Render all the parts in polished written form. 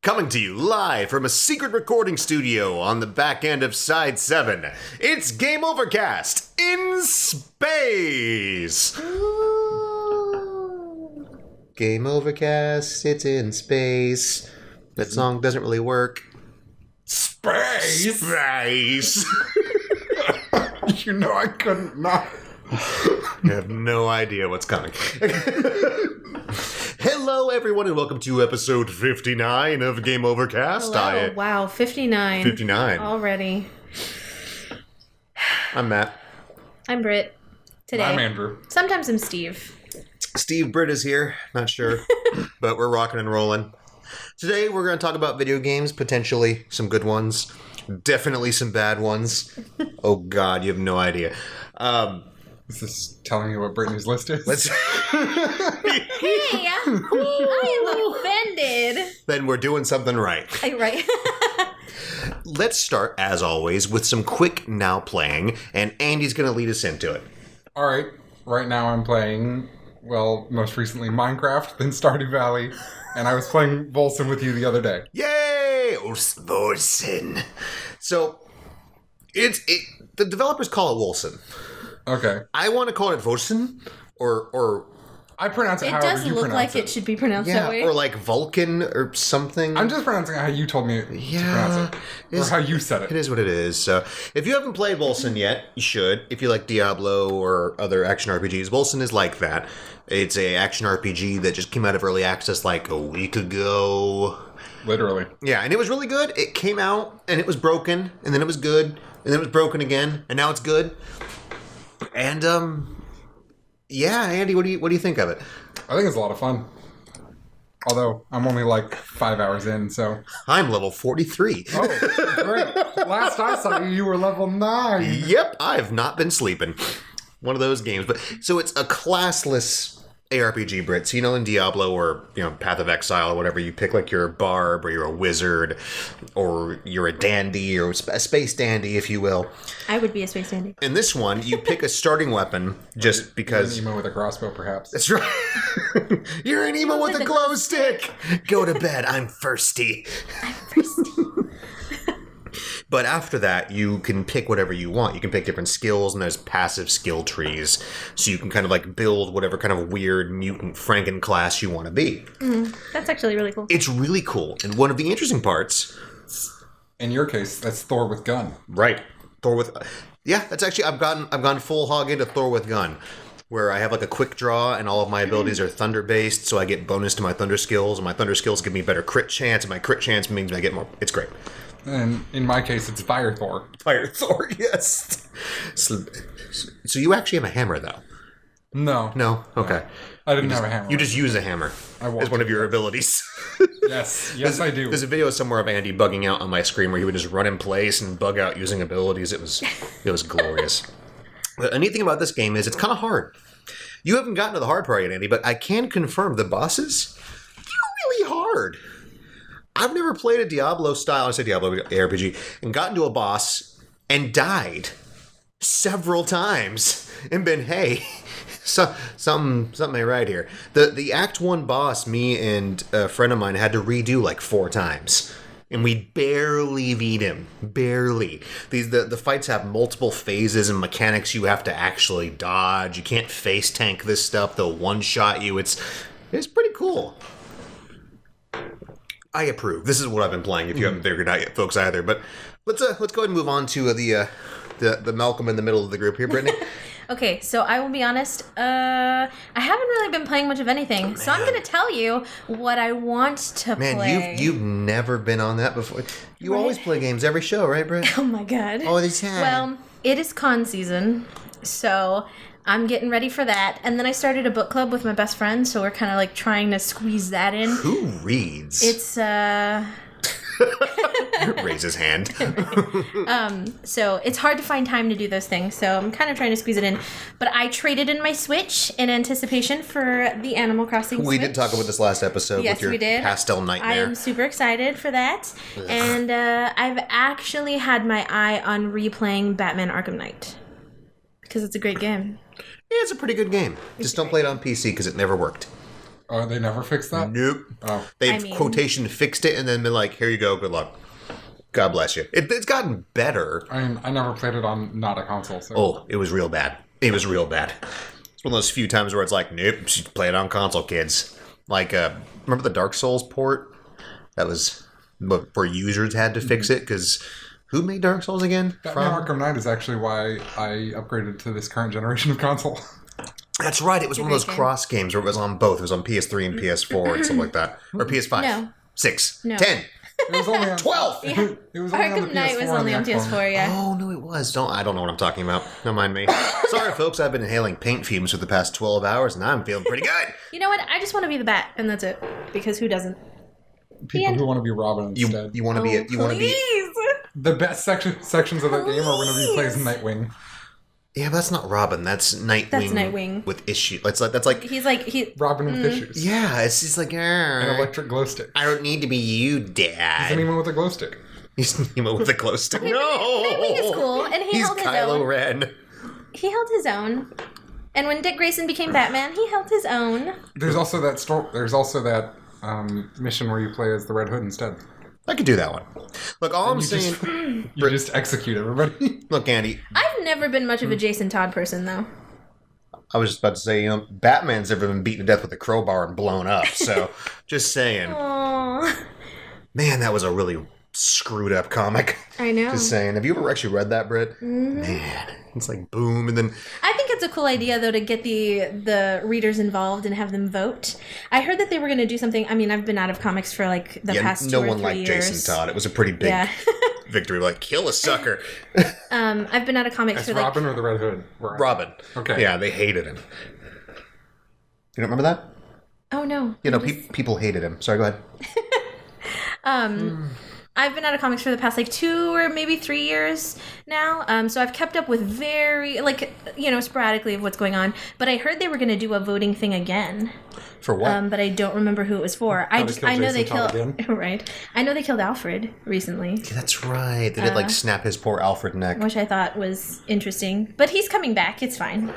Coming to you live from a secret recording studio on the back end of Side 7, it's Game Overcast in space! Game Overcast, it's in space. That song doesn't really work. Space? Space! You know I couldn't not. I have no idea what's coming. Hello, everyone, and welcome to episode 59 of Game Overcast. Hello. Wow, 59. 59. Already. I'm Matt. I'm Britt. Today. I'm Andrew. Sometimes I'm Steve. Steve Britt is here. Not sure, but we're rocking and rolling. Today, we're going to talk about video games, potentially some good ones, definitely some bad ones. Oh, God, you have no idea. Is this telling you what Brittany's list is? Let's. Hey, I am offended. Then we're doing something right. Right. Let's start, as always, with some quick now playing, and Andy's going to lead us into it. All right. Right now I'm playing, well, most recently Minecraft, then Stardew Valley, and I was playing Volson with you the other day. Yay! Wolson. So, the developers call it Wolson. Okay. I want to call it Wolson, or I pronounce it It however does you look pronounce like it should be pronounced that way. or like Vulcan or something. I'm just pronouncing it how you told me to pronounce it. Or how you said It it. is what it is. So, if you haven't played Wolson yet, you should. If you like Diablo or other action RPGs, Wolson is like that. It's a action RPG that just came out of early access like a week ago. Literally. Yeah, and it was really good. It came out and it was broken, and then it was good, and then it was broken again, and now it's good. And yeah, Andy, what do you think of it? I think it's a lot of fun. Although, I'm only like 5 hours in, so... I'm level 43. Oh, great. Last I saw you, you were level 9. Yep, I've not been sleeping. One of those games. But so it's a classless ARPG, Brit. So, in Diablo or, Path of Exile or whatever, you pick like you're a barb or you're a wizard or you're a dandy or a space dandy, if you will. I would be a space dandy. In this one, you pick a starting weapon just because... An emo with a crossbow, perhaps. That's right. You're an emo with a glow stick. Go to bed. I'm thirsty. But after that, you can pick whatever you want. You can pick different skills, and there's passive skill trees. So you can kind of like build whatever kind of weird mutant Franken class you want to be. That's actually really cool. It's really cool. And one of the interesting parts... In your case, that's Thor with gun. Right. Thor with... Yeah, that's actually... I've gone full hog into Thor with gun, where I have like a quick draw, and all of my abilities are thunder-based, so I get bonus to my thunder skills, and my thunder skills give me better crit chance, and my crit chance means I get more... It's great. And in my case, it's Fire Thor. Fire Thor, yes. So you actually have a hammer, though? No. No? Okay. I didn't have a hammer. You just use a hammer as one of your abilities. Yes, I do. There's a video somewhere of Andy bugging out on my screen where he would just run in place and bug out using abilities. It was glorious. The neat thing about this game is it's kind of hard. You haven't gotten to the hard part yet, Andy, but I can confirm the bosses, they're really hard. I've never played a Diablo ARPG and gotten to a boss and died several times and been, hey, something ain't right here. The Act 1 boss, me and a friend of mine had to redo like 4 times. And we barely beat him. Barely. The fights have multiple phases and mechanics you have to actually dodge. You can't face tank this stuff. They'll one-shot you. It's pretty cool. I approve. This is what I've been playing, if you haven't figured it out yet, folks, either. But let's go ahead and move on to the Malcolm in the middle of the group here, Brittany. Okay, so I will be honest. I haven't really been playing much of anything, so I'm going to tell you what I want to play. Man, you've never been on that before. You always play games every show, right, Britt? Oh my god. All the time. Well, it is con season, so I'm getting ready for that. And then I started a book club with my best friend, so we're kind of like trying to squeeze that in. Who reads? It's Raise his hand. So it's hard to find time to do those things, so I'm kind of trying to squeeze it in. But I traded in my Switch in anticipation for the Animal Crossing We Switch. did talk about this last episode Yes, with your we did. pastel I nightmare. am super excited for that. Ugh. And I've actually had my eye on replaying Batman Arkham Knight. Because it's a great game. Yeah, it's a pretty good game. Just don't play it on PC because it never worked. Oh, they never fixed that? Nope. Oh. They've quotation fixed it and then been like, here you go, good luck. God bless you. It's gotten better. I mean, I never played it on not a console, so... Oh, it was real bad. It was real bad. It's one of those few times where it's like, nope, you play it on console, kids. Like, remember the Dark Souls port? That was where users had to fix it, because who made Dark Souls again? Batman Arkham Knight is actually why I upgraded to this current generation of console. That's right. It was one of those cross games where it was on both. It was on PS3 and PS4 and stuff like that. Or PS5. No. 6. No. 10. It was only on 12. It was only on the Arkham Knight PS4 was and only the on Xbox. PS4, yeah. Oh, no, it was. I don't know what I'm talking about. Don't mind me. Sorry, folks. I've been inhaling paint fumes for the past 12 hours, and I'm feeling pretty good. You know what? I just want to be the Bat, and that's it. Because who doesn't? People who want to be Robin instead. You want to be it. You want to be. Please! The best sections of that game are whenever you play as Nightwing. Yeah, but that's not Robin. That's Nightwing. That's Nightwing. With issue. That's like. He's like Robin with issues. Yeah, it's just like. An electric glow stick. I don't need to be you, Dad. He's anyone with a glow stick. He's Nemo with a glow stick. No, Nightwing is cool, and he he's held his Kylo own. Ren. He held his own. And when Dick Grayson became Batman, he held his own. There's also that mission where you play as the Red Hood instead. I could do that one. Look, all I'm You saying. You just execute everybody. Look, Andy. I've never been much of a Jason Todd person, though. I was just about to say, Batman's never been beaten to death with a crowbar and blown up. So, just saying. Aww. Man, that was a really screwed up comic. I know. Just saying. Have you ever actually read that, Britt? Mm-hmm. Man, it's like boom, and then I think it's a cool idea, though, to get the readers involved and have them vote. I heard that they were going to do something. I mean, I've been out of comics for like the past 2 no or 3 one liked years. Jason Todd. It was a pretty big Yeah. victory. Like, kill a sucker. I've been out of comics As for like Robin or the Red Hood? Robin. Okay. Yeah, they hated him. You don't remember that? Oh no. People hated him. Sorry, go ahead. I've been out of comics for the past like 2 or maybe 3 years now. So I've kept up with very sporadically of what's going on. But I heard they were going to do a voting thing again. For what? But I don't remember who it was for. How to kill I know they Jason Todd killed again. right. I know they killed Alfred recently, Yeah, that's right. They did snap his poor Alfred neck. which I thought was interesting. But he's coming back. It's fine.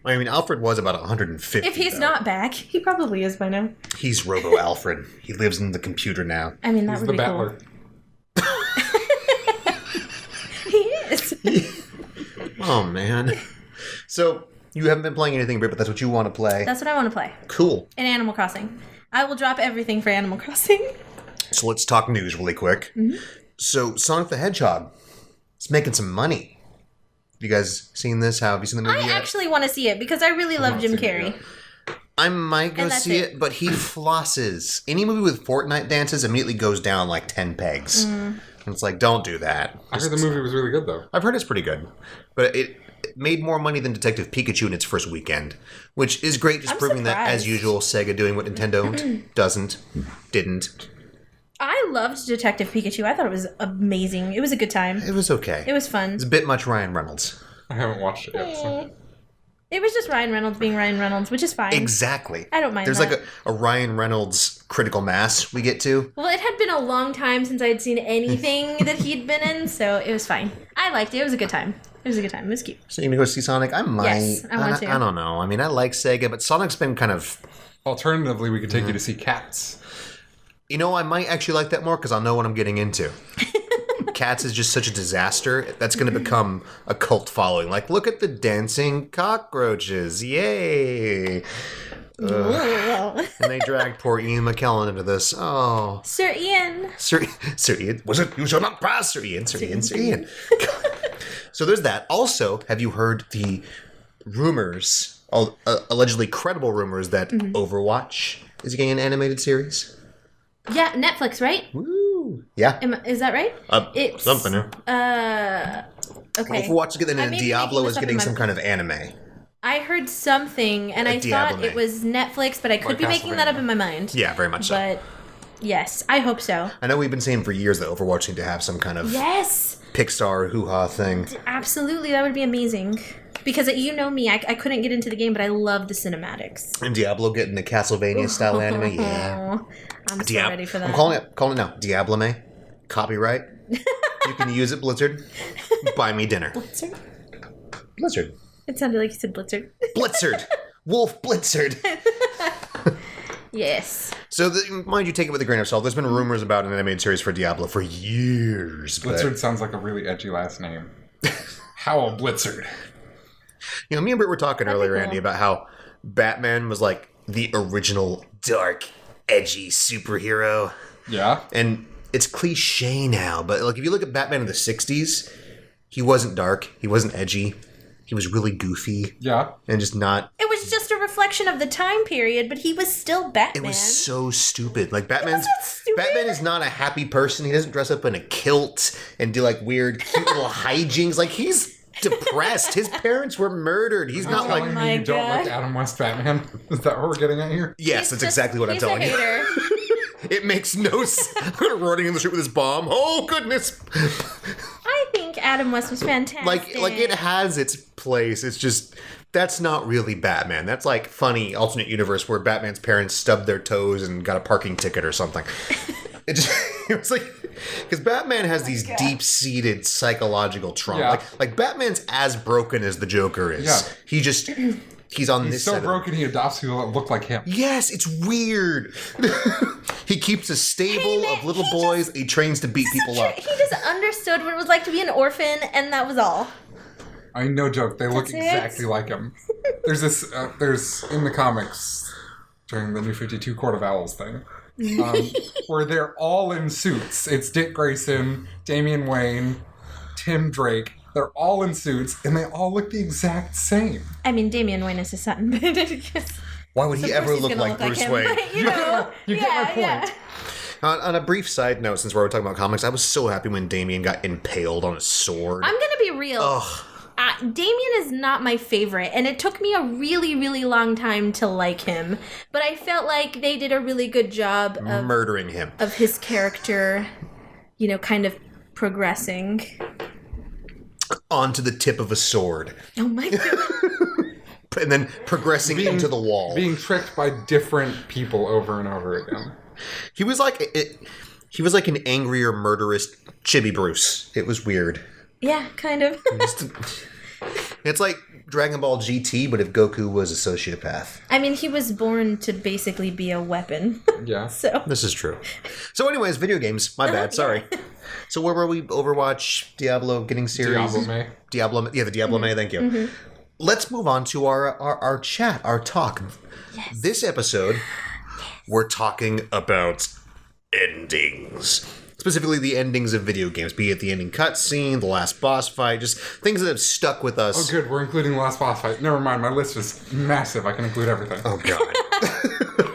I mean, Alfred was about 150. If he's though. not back, he probably is by now. He's Robo Alfred. He lives in the computer now. I mean, that He's would the be Battler. cool. He is. Oh man. So you haven't been playing anything, Britt, but that's what you want to play. That's what I want to play. Cool. In Animal Crossing. I will drop everything for Animal Crossing. So let's talk news really quick. Mm-hmm. So Sonic the Hedgehog is making some money. Have you guys seen this? Have you seen the movie I yet? actually want to see it because I really love not Jim seen it Carrey. yet. I might go And that's see it. it, but he flosses. Any movie with Fortnite dances immediately goes down like 10 pegs. Mm. And it's like, don't do that. I heard the movie was really good, though. I've heard it's pretty good. But it made more money than Detective Pikachu in its first weekend, which is great, just I'm proving that, as surprised. usual, Sega doing what Nintendo didn't. I loved Detective Pikachu. I thought it was amazing. It was a good time. It was okay. It was fun. It's a bit much Ryan Reynolds. I haven't watched it yet. So. It was just Ryan Reynolds being Ryan Reynolds, which is fine. Exactly. I don't mind There's that. like a Ryan Reynolds critical mass we get to. Well, it had been a long time since I'd seen anything that he'd been in, so it was fine. I liked it. It was a good time. It was a good time. It was cute. So you gonna go see Sonic? I might. Yes, I want to. I don't know. I mean, I like Sega, but Sonic's been kind of... Alternatively, we could take you to see Cats. You know, I might actually like that more because I'll know what I'm getting into. Cats is just such a disaster. That's going to become a cult following. Like, look at the dancing cockroaches. Yay. And they dragged poor Ian McKellen into this. Oh. Sir Ian. Sir Ian. Was it? You shall not pass, Sir Ian. Sir Ian. So there's that. Also, have you heard the rumors, allegedly credible rumors, that Overwatch is getting an animated series? Yeah, Netflix, right? Woo. Yeah. Is that right? It's Something. Okay. Overwatch is getting, I and may be Diablo making is this up getting in some my- kind of anime. I heard something, and I Diablo thought it was Netflix, but I could Like be making that up Castlevania. in my mind. Yeah, very much so. But yes, I hope so. I know we've been saying for years that Overwatch need to have some kind of Yes, Pixar hoo-ha thing. absolutely. That would be amazing. Because you know me, I couldn't get into the game, but I love the cinematics. And Diablo getting the Castlevania style anime. Yeah. I'm so ready for that. I'm calling it now. Diablome. Copyright. You can use it, Blizzard. Buy me dinner. Blitzard? Blizzard. It sounded like you said Blitzard. Blitzard. Wolf Blitzard. Yes. So, mind you, take it with a grain of salt. There's been rumors about an animated series for Diablo for years. But, Blitzard sounds like a really edgy last name. Howell Blitzard. me and Britt were talking That'd be earlier, cool. Andy, about how Batman was like the original dark, edgy superhero. Yeah. And it's cliche now, but like if you look at Batman in the 60s, he wasn't dark, he wasn't edgy. He was really goofy Yeah. and just not. It was just a reflection of the time period, but he was still Batman. It was so stupid. Like Batman is not a happy person. He doesn't dress up in a kilt and do like weird, cute little hijinks. Like he's depressed. His parents were murdered. He's not like. Telling my me you don't God. like Adam West Batman? Is that what we're getting at here? Yes, that's exactly what I'm telling He's a you. hater. It makes no sense. Running in the street with his bomb. Oh goodness. I think Adam West was fantastic. Like it has its place. It's just that's not really Batman. That's like funny alternate universe where Batman's parents stubbed their toes and got a parking ticket or something. It was like because Batman has these deep-seated psychological trauma. Yeah. Like Batman's as broken as the Joker is. Yeah. He's on He's this so side of- broken he adopts people that look like him. Yes, it's weird. He keeps a stable Hey, man, of little he boys. He trains to beat people up. He just understood what it was like to be an orphan, and that was all. I mean, no joke. They look That's it? exactly like him. There's this. There's in the comics during the New 52 Court of Owls thing, where they're all in suits. It's Dick Grayson, Damian Wayne, Tim Drake. They're all in suits, and they all look the exact same. I mean, Damian Wayne is his son. Why would he Of course ever he's look gonna like Bruce him, Wayne? but, you know, You get my point. Yeah. On a brief side note, since we're talking about comics, I was so happy when Damien got impaled on a sword. I'm gonna be real. Ugh. Damien is not my favorite, and it took me a really, really long time to like him. But I felt like they did a really good job Murdering him. of his character, kind of progressing. Onto the tip of a sword. Oh my god. And then progressing into the wall. Being tricked by different people over and over again. He was like an angrier, murderous Chibi Bruce. It was weird. Yeah, kind of. It's like Dragon Ball GT, but if Goku was a sociopath. I mean, he was born to basically be a weapon. Yeah. So This is true. So anyways, video games. My bad. Sorry. So where were we? Overwatch, Diablo, getting serious. Diablo May. Diablo. Yeah, the Diablo May. Thank you. Let's move on to our chat, our talk. Yes. This episode, we're talking about endings. Specifically, the endings of video games, be it the ending cutscene, the last boss fight, just things that have stuck with us. Oh, good. We're including the last boss fight. Never mind. My list is massive. I can include everything. Oh, God.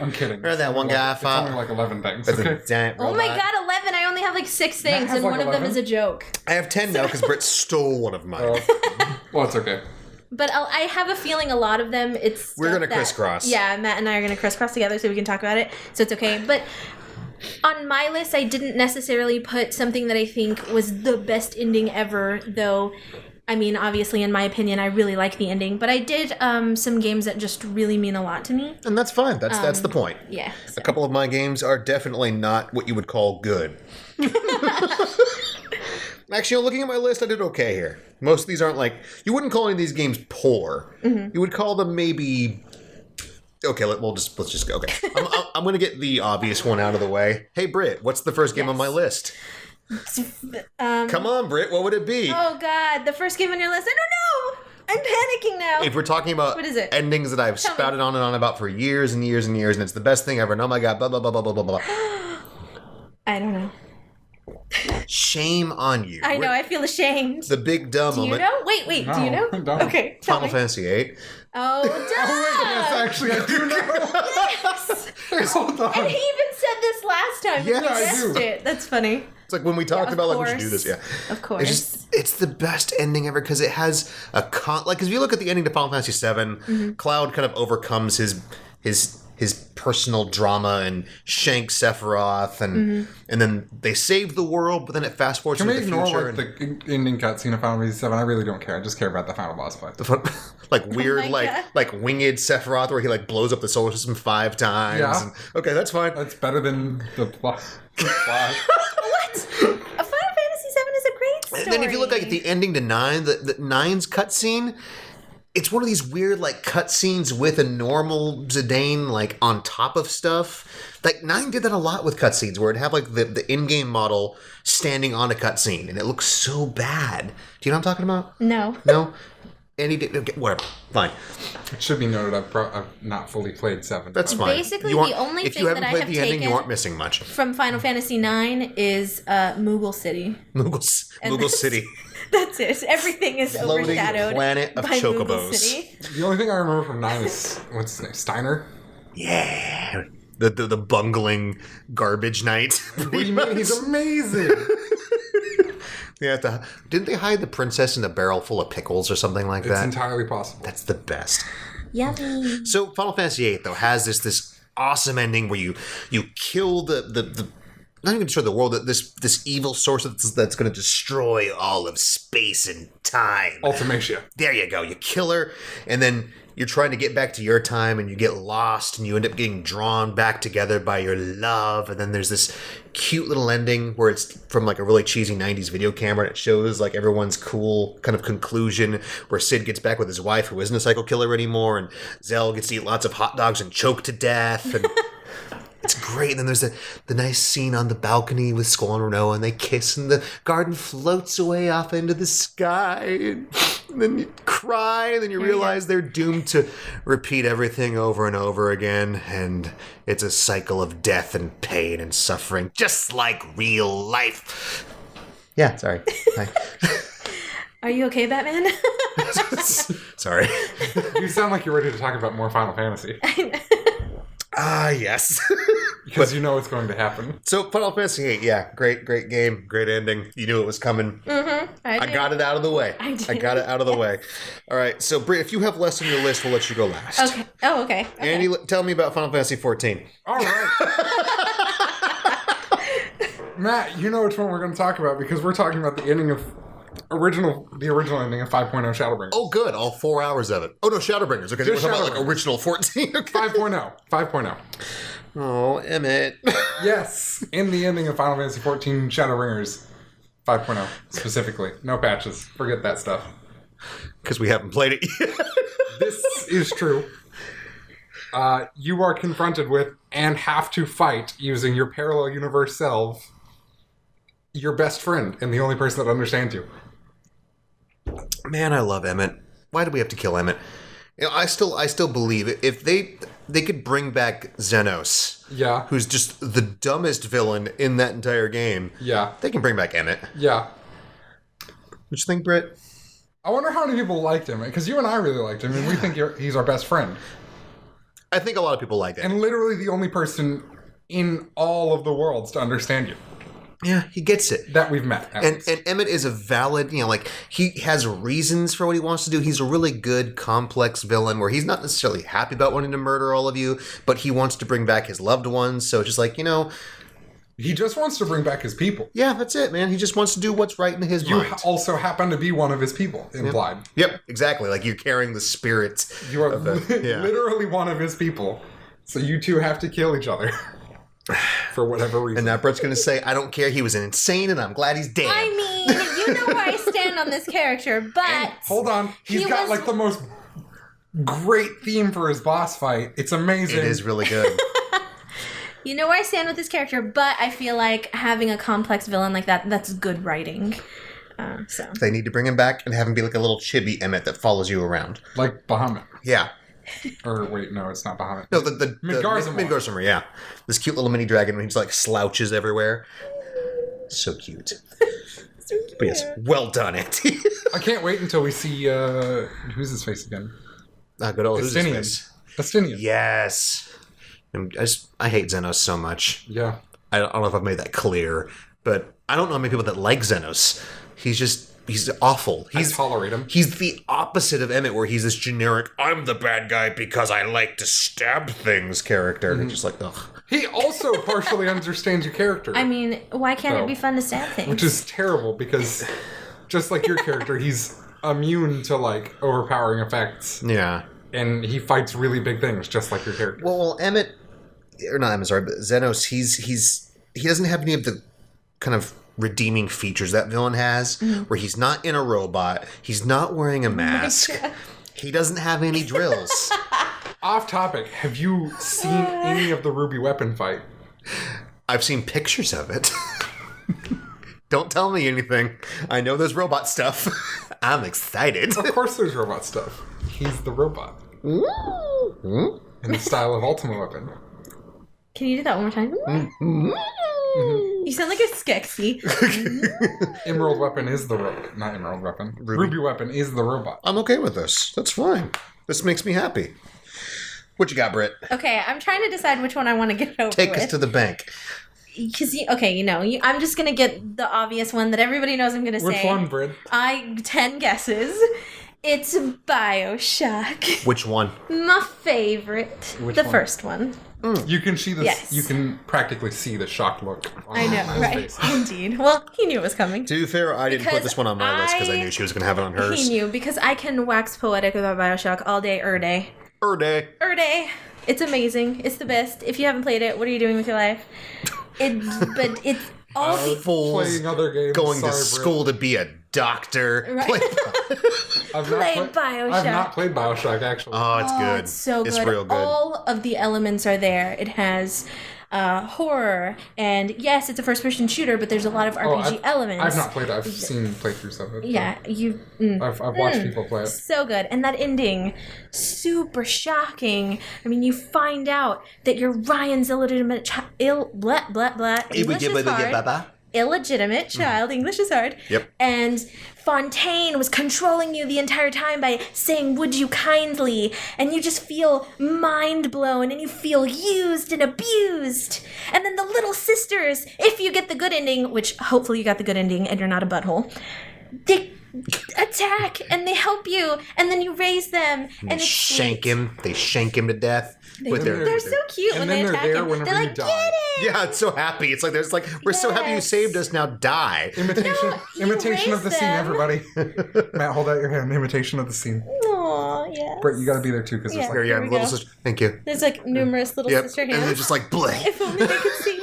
I'm kidding. Remember that one guy I It's fought? only like 11 things. That's Okay. a giant Oh my robot. god, 11! I only have like 6 things, has and like one of them 11? is a joke. I have 10 now because Britt stole one of mine. Well, it's okay. But I have a feeling a lot of them, it's We're stuff gonna that- crisscross. Yeah, Matt and I are gonna crisscross together so we can talk about it. So it's okay. But on my list, I didn't necessarily put something that I think was the best ending ever, though. I mean, obviously, in my opinion, I really like the ending. But I did some games that just really mean a lot to me. And that's fine. That's the point. Yeah. A couple of my games are definitely not what you would call good. Actually, looking at my list, I did okay here. Most of these aren't like... You wouldn't call any of these games poor. You would call them maybe... Okay, let's just go. Okay. I'm going to get the obvious one out of the way. Hey, Britt, what's the first game on my list? Come on, Britt, what would it be? Oh, God. The first game on your list. I don't know. I'm panicking now. If we're talking about What is it? endings that I've Tell me. spouted on and on about for years and years and years, and it's the best thing ever, and oh my god, blah, blah, blah, blah, blah, blah, blah. I don't know. Shame on you. I know. I feel ashamed. The big dumb Do you moment. know? Wait. Do you No, know? I don't. Okay. Tell Final me. Fantasy VIII. Oh, duh. Yes, actually, I do know. Yes. Hold on. And he even said this last time. Yeah, You I guessed do. it. That's funny. It's like when we talked of about like we should do course. this. Yeah, Of course. it's the best ending ever because it has a like because if you look at the ending to Final Fantasy VII, Cloud kind of overcomes his personal drama and shanks Sephiroth and then they save the world, but then it fast forwards Can we into the ignore future like the ending cutscene of Final Fantasy VII? I really don't care. I just care about the final boss fight. like weird my God. like winged Sephiroth where he like blows up the solar system 5 times. Yeah. And, okay, that's fine. That's better than the plot. What? A Final Fantasy VII is a great story. And then if you look like at the ending to 9, the 9's cutscene, it's one of these weird like cutscenes with a normal Zidane like on top of stuff. Like 9 did that a lot with cutscenes where it'd have like the in-game model standing on a cutscene and it looks so bad. Do you know what I'm talking about? No. No? And he did okay, whatever. Fine. It should be noted I've not fully played 7. That's fine. Basically, You aren't- the only if thing you haven't that I played have the ending, you taken- aren't missing much. From Final Fantasy IX is Moogle City. Moogle City. That's it. Everything is Floating overshadowed planet of by Moogle chocobos. City. The only thing I remember from 9 is, what's his name, Steiner? Yeah. The bungling garbage knight. What do you mean? He's amazing! Yeah, didn't they hide the princess in a barrel full of pickles or something like It's that? entirely possible. That's the best. Yummy. So Final Fantasy VIII though has this awesome ending where you kill the not even destroy the world, this evil source that's going to destroy all of space and time. Ultimacia. There you go. You kill her, and then you're trying to get back to your time, and you get lost, and you end up getting drawn back together by your love. And then there's this cute little ending where it's from like a really cheesy 90s video camera, and it shows like everyone's cool kind of conclusion where Sid gets back with his wife, who isn't a psycho killer anymore, and Zell gets to eat lots of hot dogs and choke to death. And it's great. And then there's the nice scene on the balcony with Skull and Renoa, and they kiss, and the garden floats away off into the sky. And then you cry, and then you realize they're doomed to repeat everything over and over again. And it's a cycle of death and pain and suffering, just like real life. Yeah, sorry. Hi. Are you okay, Batman? Sorry. You sound like you're ready to talk about more Final Fantasy. Yes. Because you know it's going to happen. So Final Fantasy VIII, yeah, great game, great ending. You knew it was coming. Mm-hmm. I got it out of the way. I got it out of the way. All right, so Bri, if you have less on your list, we'll let you go last. Okay. Oh, okay. Andy, tell me about Final Fantasy XIV. All right. Matt, you know which one we're going to talk about because we're talking about the ending of the original ending of 5.0 Shadowbringers. Oh, good, all 4 hours of it. Oh no, Shadowbringers. Okay, Just we're talking about like Shadowbringers. original 14. Okay. 5.0. Oh, Emmett. Yes, in the ending of Final Fantasy XIV Shadowbringers 5.0 specifically. No patches. Forget that stuff. Because we haven't played it yet. This is true. You are confronted with and have to fight using your parallel universe self, your best friend and the only person that understands you. Man, I love Emmett. Why do we have to kill Emmett? You know, I still believe it. If they could bring back Xenos, Yeah. who's just the dumbest villain in that entire game, Yeah. they can bring back Emmett. Yeah. What you think, Britt? I wonder how many people liked him, because you and I really liked him, and we think he's our best friend. I think a lot of people like Emmett. And literally the only person in all of the worlds to understand you Yeah, he gets it. that we've met. at And least. Emmett is a valid, like, he has reasons for what he wants to do. He's a really good, complex villain where he's not necessarily happy about wanting to murder all of you, but he wants to bring back his loved ones. So it's just like, He just wants to bring back his people. yeah, that's it, man. He just wants to do what's right in his You mind. also happen to be one of his people, implied. Yep, exactly. Like you're carrying the spirit. You are of the- yeah. literally one of his people. So you two have to kill each other. For whatever reason. And now Brett's going to say, I don't care. He was insane and I'm glad he's dead. I mean, you know where I stand on this character, but Hold on. He's He got was- like the most great theme for his boss fight. It's amazing. It is really good. you know where I stand with this character, but I feel like having a complex villain like that's good writing. So They need to bring him back and have him be like a little chibi Emmett that follows you around. Like Bahamut. Yeah. Or wait, no, it's not Bahamut. No, the Midgardsormr. Midgardsormr, yeah. This cute little mini dragon when he's like slouches everywhere. So cute. But yes, well done, Auntie. I can't wait until we see who's his face again? Good old who's his Estinian. face? Estinian. Yes. I hate Xenos so much. Yeah. I don't know if I've made that clear, but I don't know how many people that like Xenos. He's awful. I tolerate him. He's the opposite of Emmett, where he's this generic, I'm the bad guy because I like to stab things character. And it's just like, ugh. He also partially understands your character. I mean, why can't So, it be fun to stab things? which is terrible because just like your character, he's immune to like overpowering effects. Yeah. And he fights really big things just like your character. Well, Emmett, or not Emmett, sorry, but Xenos, he doesn't have any of the kind of redeeming features that villain has, where he's not in a robot, he's not wearing a mask. He doesn't have any drills. Off topic, have you seen any of the Ruby Weapon fight? I've seen pictures of it. Don't tell me anything. I know there's robot stuff. I'm excited. Of course there's robot stuff. He's the robot. In the style of Ultima Weapon. Can you do that one more time? You sound like a Skeksis. Emerald Weapon is the robot. Not Emerald Weapon. Ruby Weapon is the robot. I'm okay with this. That's fine. This makes me happy. What you got, Britt? Okay, I'm trying to decide which one I want to get over Take with. us to the bank. Because, I'm just going to get the obvious one that everybody knows I'm going to say. Which one, Brid? 10 guesses. It's BioShock. Which one? My favorite. Which the one? first one. You can see this. Yes. You can practically see the shocked look on I know, his right? face. Indeed. Well, he knew it was coming. To be fair, I didn't put Because this one on my list because I knew she was going to have it on hers. He knew, because I can wax poetic about BioShock all day, day. Day. Day. It's amazing. It's the best. If you haven't played it, what are you doing with your life? But it's all the... Fools Playing other games. going to Sorry, school to be a doctor. Right. Play BioShock. I've not played BioShock, actually. Oh, it's good. It's so good. It's real good. All of the elements are there. It has horror, and yes, it's a first-person shooter, but there's a lot of RPG elements. I've not played it. I've seen playthroughs of it. Yeah, I've watched people play it. so good. And that ending, super shocking. I mean, you find out that you're Ryan's illegitimate child. English is hard. Illegitimate child. English is hard. Yep. And Fontaine was controlling you the entire time by saying, "Would you kindly?" And you just feel mind blown and you feel used and abused. And then the little sisters, if you get the good ending, which hopefully you got the good ending and you're not a butthole, they attack and they help you and then you raise them and it's Shank sweet. him. They shank him to death. With their, They're so cute And when they then they're attack there him. whenever They're you like, die. "Get it!" yeah, it's so happy. It's like there's like we're so happy you Yes. saved us. Now die. Imitation, you imitation of the raise scene, them. everybody. Matt, hold out your hand. Imitation of the scene. Aw, yeah. Brett, you got to be there too, because Yeah. there's Here like you Here are, we little go. sister. Thank you. There's like numerous little Yep. sister And hands. they're just like bleh. If only they could see.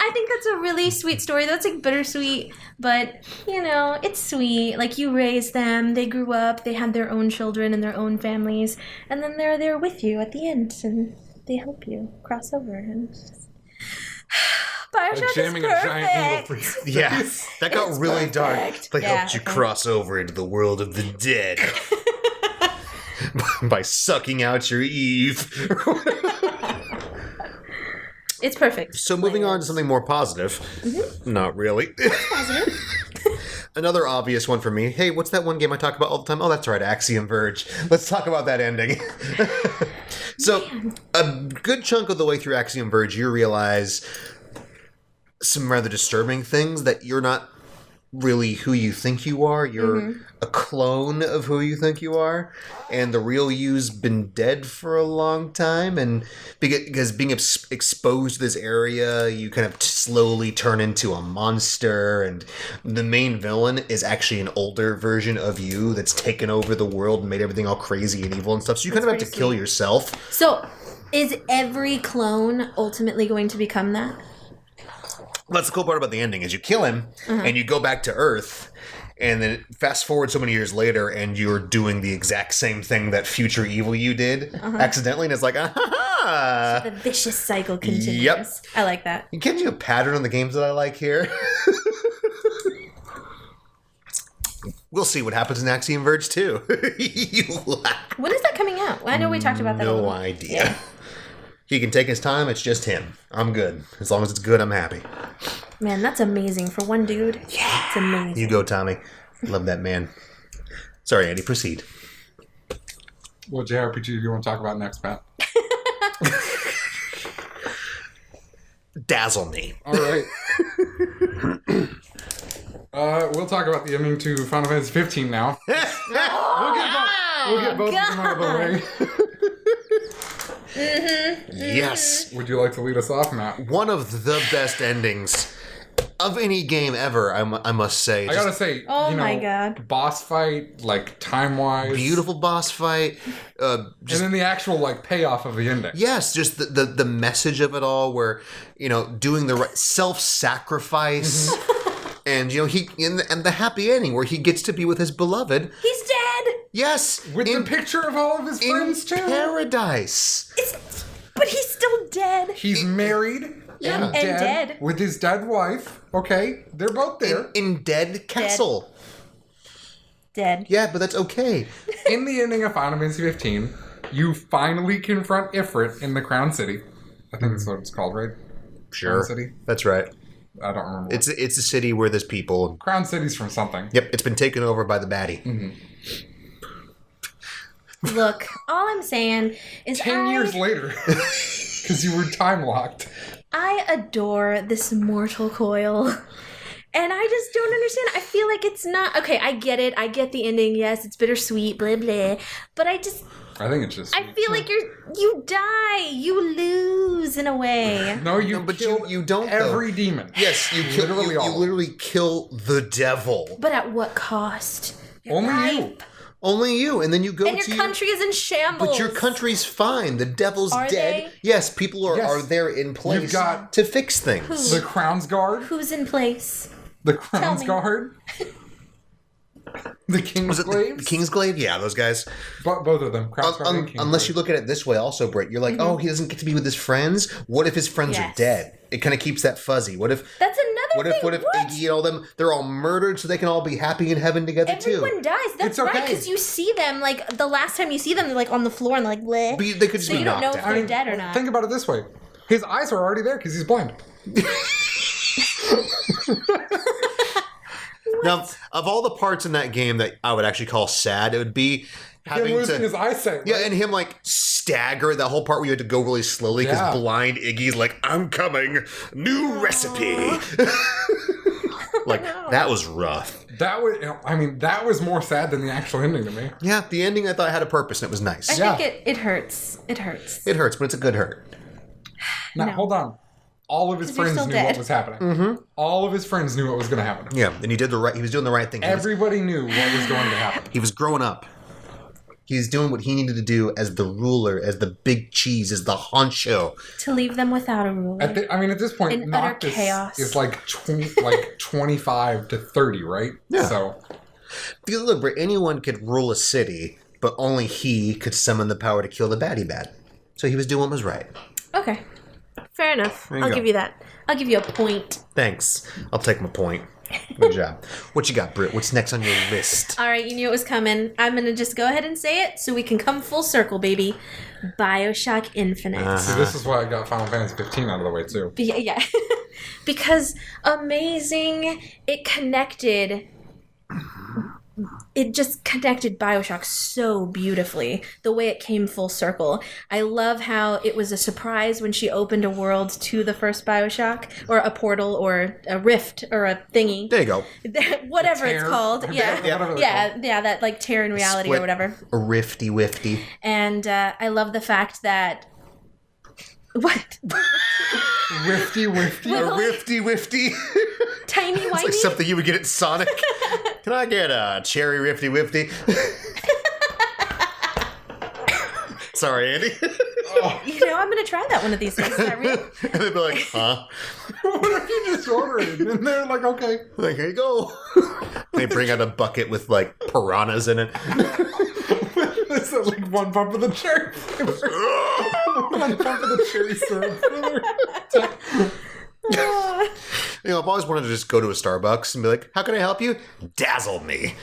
I think that's a really sweet story. That's like bittersweet, but it's sweet. Like you raised them, they grew up, they had their own children and their own families, and then they're there with you at the end, and they help you cross over. And it's just... BioShock jamming is a giant needle perfect. for you. Yeah, that got It's really dark. perfect. They Yeah, helped you okay. cross over into the world of the dead by sucking out your Eve. It's perfect. So moving on to something more positive. Not really. Another obvious one for me. Hey, what's that one game I talk about all the time? Oh, that's right, Axiom Verge. Let's talk about that ending. So, a good chunk of the way through Axiom Verge, you realize some rather disturbing things, that you're not really who you think you are. You're a clone of who you think you are, and the real you's been dead for a long time. And because being exposed to this area, you kind of slowly turn into a monster, and the main villain is actually an older version of you that's taken over the world and made everything all crazy and evil and stuff. So you kind of have to pretty kill sweet. yourself. So, is every clone ultimately going to become that? That's the cool part about the ending, is you kill him and you go back to Earth, and then fast forward so many years later and you're doing the exact same thing that future evil you did accidentally, and it's like, aha! The vicious cycle continues. Yep. I like that. You can't do a pattern on the games that I like here. We'll see what happens in Axiom Verge 2. When is that coming out? I know we talked about that a No little. idea. Yeah. He can take his time, it's just him. I'm good. As long as it's good, I'm happy. Man, that's amazing for one dude. Yeah. It's amazing. You go, Tommy. Love that man. Sorry, Andy, proceed. What JRPG do you want to talk about next, Matt? Dazzle me. All right. We'll talk about the ending to Final Fantasy 15 now. We'll get both of them out of the way. Yes. Would you like to lead us off, Matt? One of the best endings of any game ever, I must say. I gotta say, Oh my God. boss fight, like time-wise. Beautiful boss fight. And then the actual, like, payoff of the ending. Yes, just the message of it all, where, doing the right self-sacrifice. And, and the happy ending where he gets to be with his beloved. He's dead. Yes, With the picture of all of his in friends, too. paradise. But he's still dead. He's married and dead with his dead wife. Okay, they're both there. In Dead Castle. Dead. Yeah, but that's okay. In the ending of Final Fantasy 15, you finally confront Ifrit in the Crown City. I think that's what it's called, right? Sure. Crown City? That's right. I don't remember. It's a city where there's people. Crown City's from something. Yep, it's been taken over by the baddie. Look, all I'm saying is 10 years later, because you were time locked. I adore this mortal coil. And I just don't understand. I feel like it's not... Okay, I get it. I get the ending. Yes, it's bittersweet, blah, blah. But I think it's just... I feel like you die. You lose in a way. No, But kill you don't, every demon. Yes, you kill, Literally you all. literally kill the devil. But at what cost? Your Only life. you. Only you, and then you go And to your country is in shambles. But your country's fine. The devil's Are dead. they? Yes, people are, Yes. are there in place You've got- to fix things. The Crown's Guard. Who's in place? The Crown's me. Guard. The King's Was it the Glaives. Kingsglaive? Yeah, those guys. Both of them. Crown's Guard and King's Unless you Glaive. look at it this way, also, Britt, you're like, oh, he doesn't get to be with his friends. What if his friends are Yes. dead? It kind of keeps that fuzzy. What if? That's another thing. What if Iggy and all them? They're all murdered, so they can all be happy in heaven together Everyone too. dies. That's It's right, okay. because you see them, like, the last time you see them, they're, like, on the floor and, like, bleh. But they could just So be you don't knocked know if out. they're dead or not. Think about it this way. His eyes are already there because he's blind. Now, of all the parts in that game that I would actually call sad, it would be Him having losing to. his eyesight. Yeah, right? and him like stagger, that whole part where you had to go really slowly because Yeah. blind Iggy's like, I'm coming, new recipe. Like, that was rough. That was, that was more sad than the actual ending to me. Yeah, the ending I thought had a purpose and it was nice. I Yeah. think it hurts. It hurts. It hurts, but it's a good hurt. Now, No. hold on. All of his 'Cause you're friends still knew dead. what was happening. All of his friends knew what was going to happen. Yeah, and he did the right. He was doing the right thing. Everybody knew what was going to happen. He was growing up. He's doing what he needed to do as the ruler, as the big cheese, as the honcho. To leave them without a ruler. At this point, In utter Noctis chaos. is like 25 to 30, right? Yeah. So, Because look, Britt, anyone could rule a city, but only he could summon the power to kill the baddie bad. So he was doing what was right. Okay. Fair enough. you I'll go. give you that. I'll give you a point. Thanks. I'll take my point. Good job. What you got, Britt? What's next on your list? All right, you knew it was coming. I'm going to just go ahead and say it so we can come full circle, baby. BioShock Infinite. see, this is why I got Final Fantasy 15 out of the way, too. Yeah. Because amazing, it just connected BioShock so beautifully. The way it came full circle. I love how it was a surprise when she opened a world to the first BioShock, or a portal, or a rift, or a thingy. There you go. Whatever it's tear. called. Yeah. Whatever they're Yeah, called. yeah, that like tear in reality Split. or whatever. A rifty wifty. And I love the fact that... What? Rifty, wifty. Well, A rifty wifty. Tiny It's whitey? like something you would get at Sonic. Can I get a cherry rifty wifty? Sorry, Andy. You know, I'm going to try that one of these days. Is that real? And they'd be like, huh? What if you just order it? And they're like, okay. Like, here you go. They bring out a bucket with like piranhas in it. It's like one pump of the cherry flavor. One pump of the cherry syrup flavor. You know, I've always wanted to just go to a Starbucks and be like, how can I help you? Dazzle me.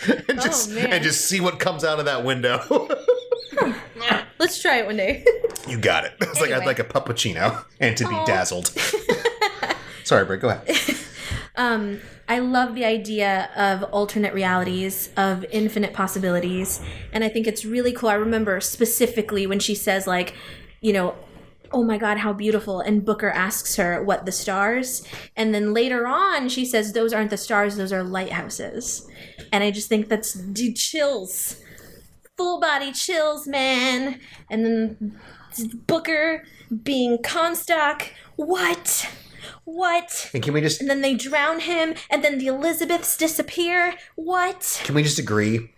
Man. and just see what comes out of that window. Let's try it one day. You got it. It's like I'd Anyway. like a puppuccino and to be Aw. dazzled. Sorry, Britt, go ahead. I love the idea of alternate realities, of infinite possibilities, and I think it's really cool. I remember specifically when she says, like, you know, oh my god, how beautiful, and Booker asks her what the stars, and then later on she says those aren't the stars, those are lighthouses. And I just think that's chills. Full body chills, man. And then Booker being Comstock. What? And can we just And then they drown him, and then the Elizabeths disappear. What? Can we just agree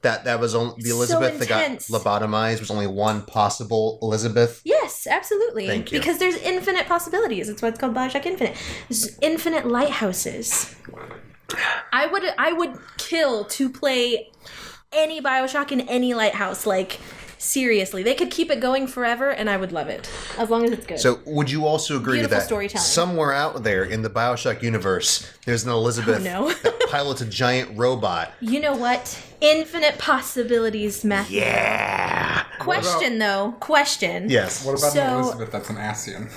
that was only the Elizabeth that got intense. lobotomized was only one possible Elizabeth? Yes, absolutely. Thank you. Because there's infinite possibilities. That's why it's called BioShock Infinite. There's infinite lighthouses. I would kill to play any BioShock in any Lighthouse. Like, seriously, they could keep it going forever, and I would love it as long as it's good. So, would you also agree Beautiful that storytelling. somewhere out there in the BioShock universe, there's an Elizabeth Oh, no. that pilots a giant robot? You know what? Infinite possibilities, Matthew. Yeah. Question, though. Question. Yes. What about So- an Elizabeth that's an Asian?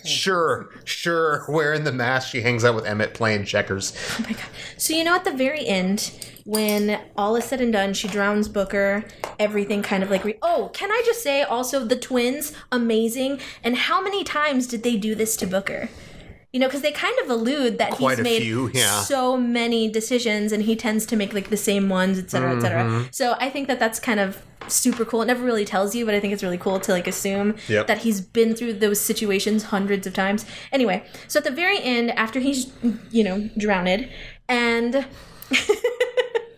Sure. Wearing the mask, she hangs out with Emmett playing checkers. Oh my god. So you know at the very end, when all is said and done, she drowns Booker, everything kind of like can I just say also the twins, amazing. And how many times did they do this to Booker? You know, because they kind of allude that Quite he's a made few, yeah. so many decisions and he tends to make like the same ones, et cetera, et cetera. So I think that that's kind of super cool. It never really tells you, but I think it's really cool to like assume Yep. that he's been through those situations hundreds of times. Anyway, so at the very end, after he's, drowned, and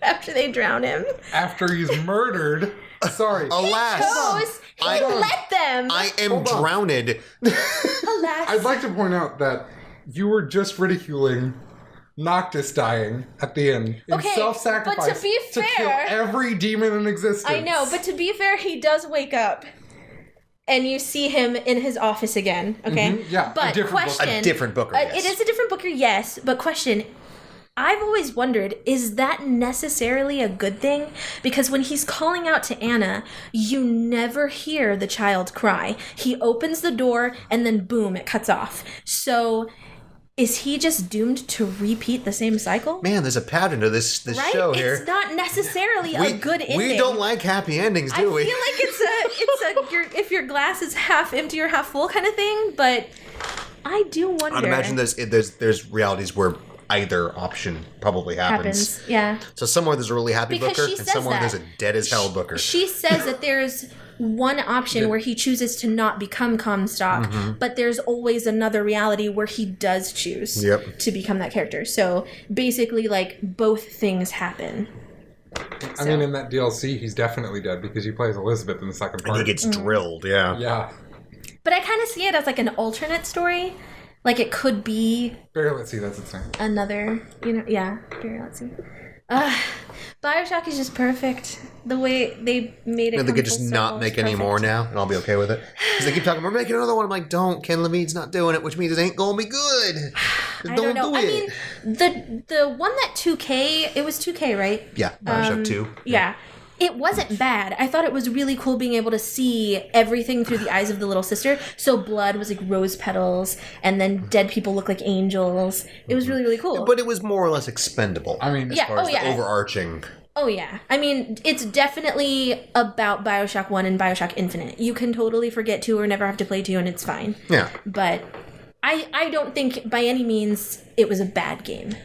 after they drown him, After he's murdered. Sorry. Alas. chose, he let them. I am Hold on. drowned. Alas. I'd like to point out that you were just ridiculing Noctis dying at the end in Okay, self-sacrifice but to be kill fair- every demon in existence. I know, but to be fair, he does wake up. And you see him in his office again, okay? yeah, a But different Booker. question... A different Booker, yes. It is a different Booker, yes. But question... I've always wondered, is that necessarily a good thing? Because when he's calling out to Anna, you never hear the child cry. He opens the door, and then boom, it cuts off. So... is he just doomed to repeat the same cycle? Man, there's a pattern to this Right? show here. It's not necessarily a good ending. We don't like happy endings, I do feel we? like it's if your glass is half empty or half full kind of thing, but I do wonder. I'd imagine there's realities where either option probably happens. Yeah. So somewhere there's a really happy Because Booker, she and says somewhere that. there's a dead as hell Booker. She says that there's one option where he chooses to not become Comstock, but there's always another reality where he does choose Yep. to become that character. So basically, like, both things happen. I mean, in that DLC, he's definitely dead because he plays Elizabeth in the second And part. he gets drilled, yeah. Yeah. But I kind of see it as like an alternate story. Like it could be Barry, let's see, that's its name. another, Barry, let's see. Bioshock is just perfect. The way they made it. And they come could just full not circle make is any more perfect. now, and I'll be okay with it. Because they keep talking, we're making another one. I'm like, don't. Ken Levine's not doing it, which means it ain't going to be good. Just I don't know. do I it. mean, the one that 2K, it was 2K, right? Yeah, Bioshock 2. Yeah. It wasn't bad. I thought it was really cool being able to see everything through the eyes of the little sister. So blood was like rose petals, and then dead people look like angels. It was really, really cool. But it was more or less expendable. I mean, Yeah. as far as Oh, yeah. the overarching. Oh yeah. I mean, it's definitely about BioShock 1 and BioShock Infinite. You can totally forget 2 or never have to play 2 and it's fine. Yeah. But I don't think by any means it was a bad game.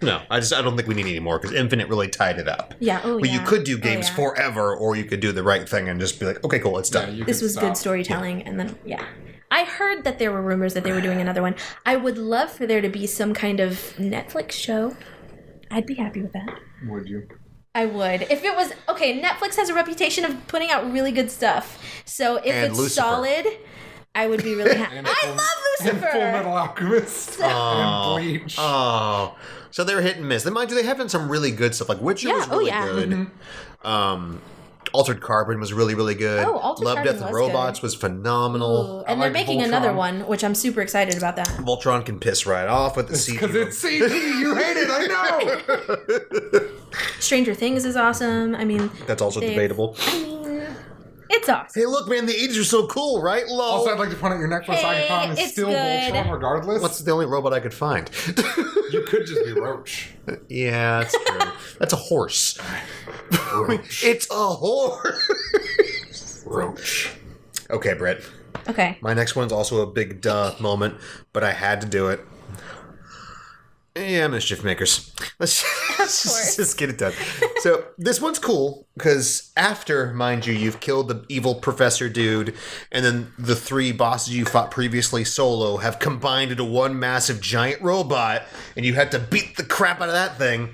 No, I don't think we need any more because Infinite really tied it up. Yeah, oh But yeah. you could do Oh, games yeah. forever, or you could do the right thing and just be like, okay, cool, it's yeah, done. you This could was stop. good storytelling, and then yeah. I heard that there were rumors that they were doing another one. I would love for there to be some kind of Netflix show. I'd be happy with that. Would you? I would. If it was okay, Netflix has a reputation of putting out really good stuff. So if And it's Lucifer. solid, I would be really happy. And I Full- love Lucifer. And Full Metal Alchemist. Oh, And Bleach. oh. So they're hit and miss. And mind you, they have done some really good stuff. Like Witcher was Yeah, oh, really yeah. good. Altered Carbon was really, really good. Oh, Altered Love, Carbon Death, and was Robots good. was phenomenal. Ooh, and they're like making another Voltron. one, which I'm super excited about that. Voltron can piss right off with the CG. Because it's CG. You hate it, I know. Stranger Things is awesome. I mean, That's also they've- debatable. I mean, it's awesome. Hey, look, man, the 80s are so cool, right? Lol. Also, I'd like to point out your Necros Hey, icon is it's still good. Voltron regardless. That's the only robot I could find. You could just be Roach. Yeah, that's true. That's a horse. Roach. It's a horse. Roach. Okay, Brett. Okay. My next one's also a big duh moment, but I had to do it. Yeah, Mischief Makers. Let's course. just get it done. So this one's cool because after, mind you, you've killed the evil professor dude, and then the 3 bosses you fought previously solo have combined into one massive giant robot, and you had to beat the crap out of that thing.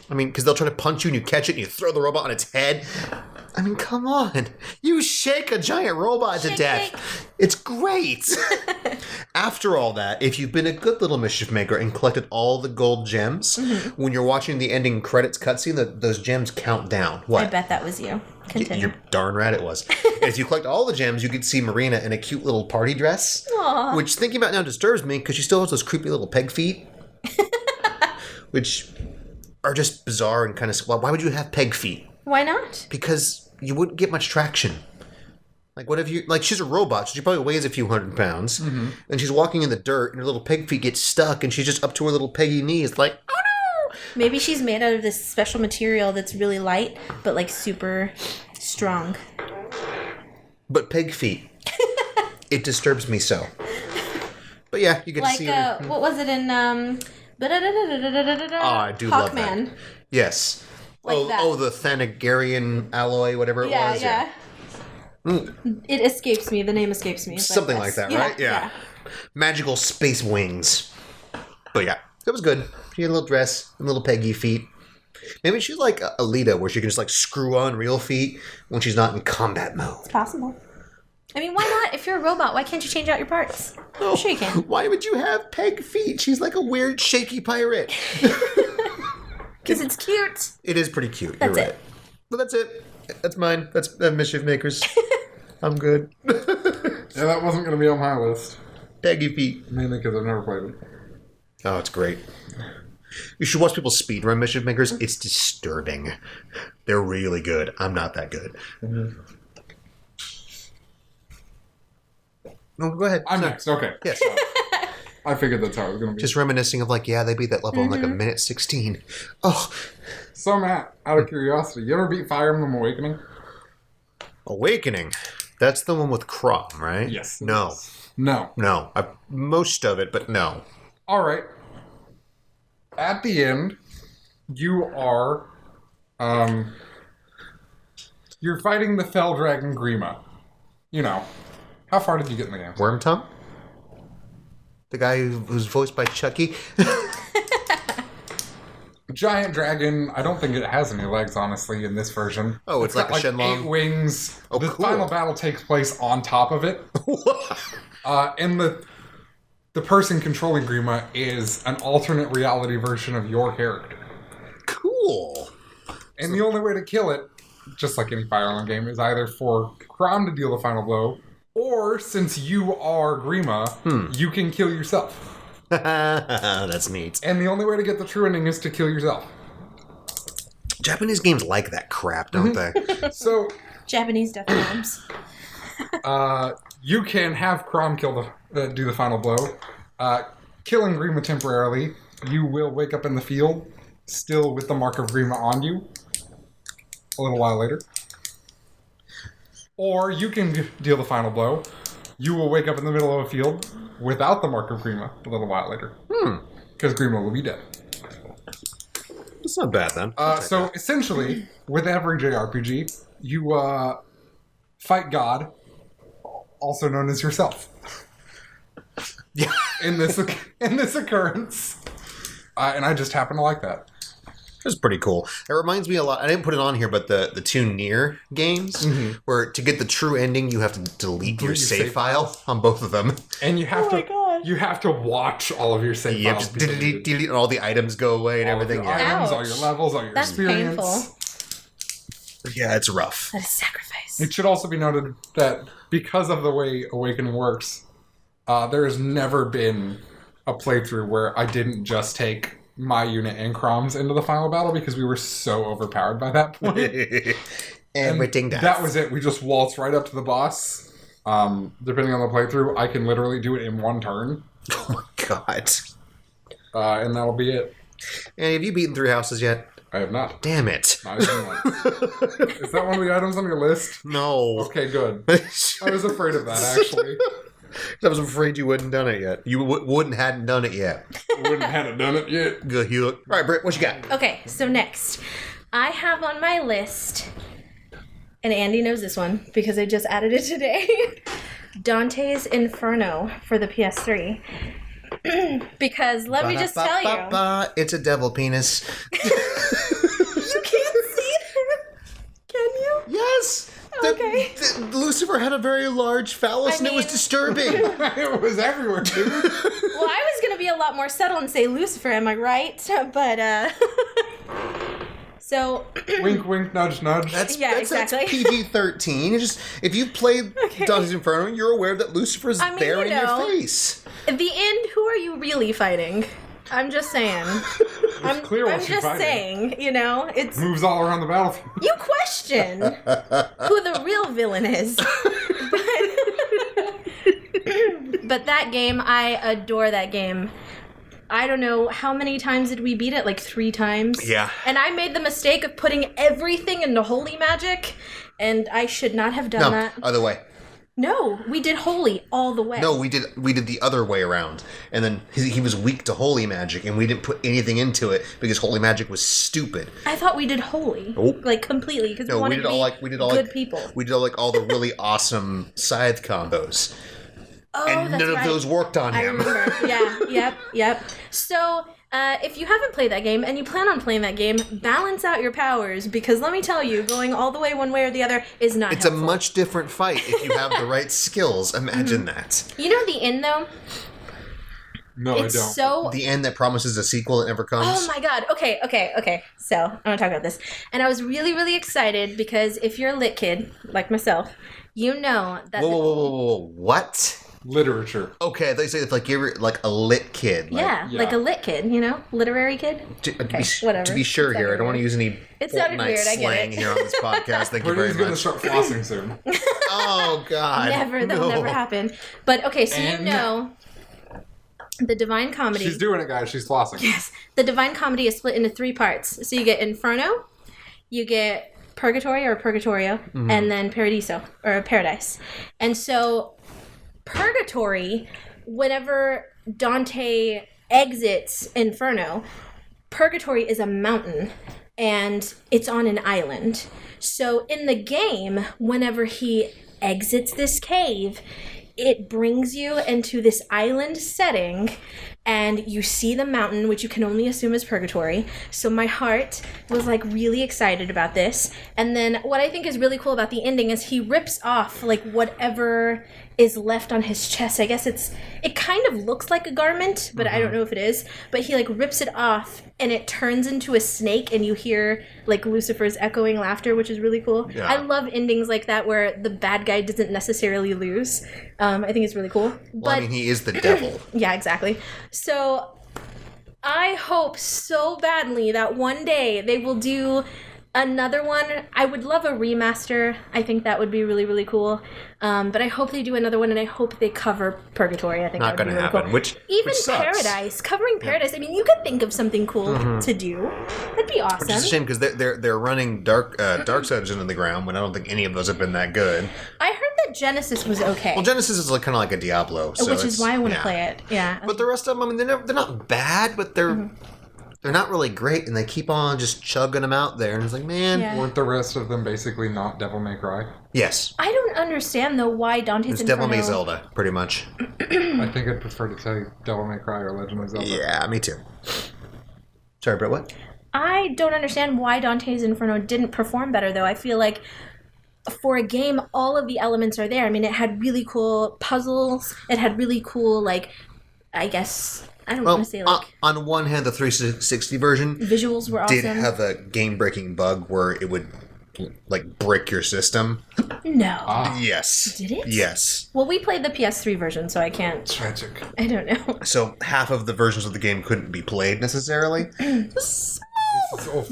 I mean, because they'll try to punch you and you catch it and you throw the robot on its head. I mean, come on. You shake a giant robot to Shake, death. shake. It's great. After all that, if you've been a good little mischief maker and collected all the gold gems, when you're watching the ending credits cutscene, those gems count down. What? I bet that was you. Continue. You're darn right it was. If you collect all the gems, you could see Marina in a cute little party dress. Aw. Which, thinking about now, disturbs me because she still has those creepy little peg feet. Which are just bizarre and kind of... Why would you have peg feet? Why not? Because you wouldn't get much traction. Like, what if you... Like, she's a robot, so she probably weighs a few 100 pounds. And she's walking in the dirt, and her little peg feet get stuck, and she's just up to her little peggy knees, like, oh no! Maybe she's made out of this special material that's really light, but like super strong. But peg feet. It disturbs me so. But yeah, you get to Like, see her. what was it in, Oh, I do love that. Hawkman. Yes. Like that. The Thanagarian alloy, whatever it was. Yeah. It escapes me. The name escapes me. but Something yes. like that, right? Yeah. Magical space wings. But yeah, it was good. She had a little dress and little peggy feet. Maybe she's like Alita, where she can just like screw on real feet when she's not in combat mode. It's possible. I mean, why not? If you're a robot, why can't you change out your parts? I'm sure you can. Why would you have peg feet? She's like a weird, shaky pirate. Because it's cute. It is pretty cute. That's You're right. it. But that's it. That's mine. That's Mischief Makers. I'm good. Yeah, that wasn't going to be on my list. Peggy feet. Mainly because I've never played it. Oh, it's great. You should watch people speedrun Mischief Makers. It's disturbing. They're really good. I'm not that good. No, go ahead. I'm next. Okay. Yes. I figured that's how it was going to be. Just reminiscing of like, yeah, they beat that level in like a minute 16. Oh, So, Matt, out of curiosity, you ever beat Fire Emblem Awakening? Awakening. That's the one with Crom, right? Yes. No. No. No. Most of it, but no. All right. At the end, you are, you're fighting the Fell Dragon Grima. You know, how far did you get in the game? Wormtongue? The guy who's voiced by Chucky? Giant dragon. I don't think it has any legs, honestly, in this version. Oh, it's like got a Shenlong? 8 wings. Oh, the cool. final battle takes place on top of it. And the person controlling Grima is an alternate reality version of your character. Cool. And the only way to kill it, just like any Fire Emblem game, is either for Crom to deal the final blow, or since you are Grima, you can kill yourself. That's neat. And the only way to get the true ending is to kill yourself. Japanese games like that crap, don't they? So, Japanese death bombs. you can have Crom do the final blow. Killing Grima temporarily, you will wake up in the field, still with the mark of Grima on you, a little while later. Or you can deal the final blow. You will wake up in the middle of a field without the mark of Grima a little while later. Because Grima will be dead. It's not bad then. So essentially, with every JRPG, you fight God, also known as yourself. Yeah. in this occurrence, and I just happen to like that. It's pretty cool. It reminds me a lot. I didn't put it on here, but the two Nier games, where to get the true ending, you have to delete your save file on both of them. And you have you have to watch all of your save You have files. to delete, and all the items go away and all of everything. your Yeah. items, all your levels, all your That's experience. painful. Yeah, it's rough. That is sacrifice. It should also be noted that because of the way Awakening works, there has never been a playthrough where I didn't just take my unit and Crom's into the final battle because we were so overpowered by that point. Everything does. That was it. We just waltzed right up to the boss. Depending on the playthrough, I can literally do it in one turn. Oh my god. And that'll be it. And have you beaten 3 houses yet? I have not. Damn it. Not even once. Is that one of the items on your list? No. Okay, good. I was afraid of that, actually. I was afraid you wouldn't done it yet. You hadn't done it yet. Wouldn't have done it yet. Good, Hewlett. All right, Britt, what you got? Okay, so next, I have on my list, and Andy knows this one because I just added it today, Dante's Inferno for the PS3. Because let me just tell you. It's a devil penis. You can't see that. Can you? Yes. Okay. Lucifer had a very large phallus, and it was mean- disturbing. It was everywhere, dude. Well, I was gonna be a lot more subtle and say Lucifer, am I right? But so Wink, wink, nudge, nudge. That's exactly. That's PG-13. It's just if you've played Dante's Inferno, you're aware that Lucifer's I mean, there you in know. your face. at the end, who are you really fighting? I'm just saying. I'm clear what I'm she's just fighting. saying, you know, it's Moves all around the battlefield. you question who the real villain is. But that game, I adore that game. I don't know how many times did we beat it? Like 3 times. Yeah. And I made the mistake of putting everything into holy magic, and I should not have done No, that. other way. No, we did holy all the way. No, we did the other way around. And then he was weak to holy magic, and we didn't put anything into it because holy magic was stupid. I thought we did holy, Nope. like completely, because No, we wanted we did to all be like we did all good like people. We did all the really awesome scythe combos, Oh, and that's none right. of those worked on I him. remember. Yeah, yep. So, if you haven't played that game and you plan on playing that game, balance out your powers, because let me tell you, going all the way one way or the other is not It's a helpful. much different fight if you have the right skills. Imagine that. You know the end, though? No, It's I don't. so... The end that promises a sequel that never comes. Oh my god. Okay. So, I want to talk about this. And I was really, really excited because if you're a lit kid, like myself, you know that... Whoa. What? Literature. Okay, they say it's like you're like a lit kid. Like, Yeah, like a lit kid, you know? Literary kid. Whatever. To be sure It here, I don't want to sounded use any It sounded Fortnite weird, I get slang it. here on this podcast. Thank you very Brittany's gonna much. start flossing soon. Oh, God. Never, that'll no. never happen. But, okay, so And- you know... The Divine Comedy... She's doing it, guys. She's flossing. Yes. The Divine Comedy is split into 3 parts. So you get Inferno, you get Purgatory or Purgatorio, and then Paradiso or Paradise. And so Purgatory, whenever Dante exits Inferno, Purgatory is a mountain and it's on an island. So in the game, whenever he exits this cave, it brings you into this island setting and you see the mountain, which you can only assume is Purgatory. So my heart was like really excited about this. And then what I think is really cool about the ending is he rips off like whatever is left on his chest. I guess it kind of looks like a garment, but I don't know if it is. But he like rips it off and it turns into a snake and you hear like Lucifer's echoing laughter, which is really cool. Yeah. I love endings like that where the bad guy doesn't necessarily lose. I think it's really cool. Well, I mean, he is the devil. Yeah, exactly. So I hope so badly that one day they will do another one. I would love a remaster. I think that would be really, really cool. But I hope they do another one, and I hope they cover Purgatory. I think Not that would going be to really happen. cool. Which Even sucks. Paradise, covering Paradise. I mean, you could think of something cool to do. That'd be awesome. Which is a shame because they're running Darksiders into the ground when I don't think any of those have been that good. I heard that Genesis was okay, Well, Genesis is like kind of like a Diablo, so which is why I want to yeah. play it. Yeah. But the rest of them, I mean, they're not bad, but they're not really great, and they keep on just chugging them out there, and it's like, man, Yeah. Weren't the rest of them basically not Devil May Cry? yes, I don't understand though why Dante's it's Devil Inferno. May Zelda, pretty much. I think I'd prefer to say Devil May Cry or Legend of Zelda. Yeah, me too. Sorry, Brett, what? I don't understand why Dante's Inferno didn't perform better, though. I feel like for a game, all of the elements are there. I mean, it had really cool puzzles. It had really cool, like, I guess, I don't Well, want to say, like, on one hand, the 360 version visuals were awesome. did have a game-breaking bug where it would, like, break your system. No. Yes. Did it? Yes. Well, we played the PS3 version, so I can't, Tragic. I don't know. So half of the versions of the game couldn't be played necessarily.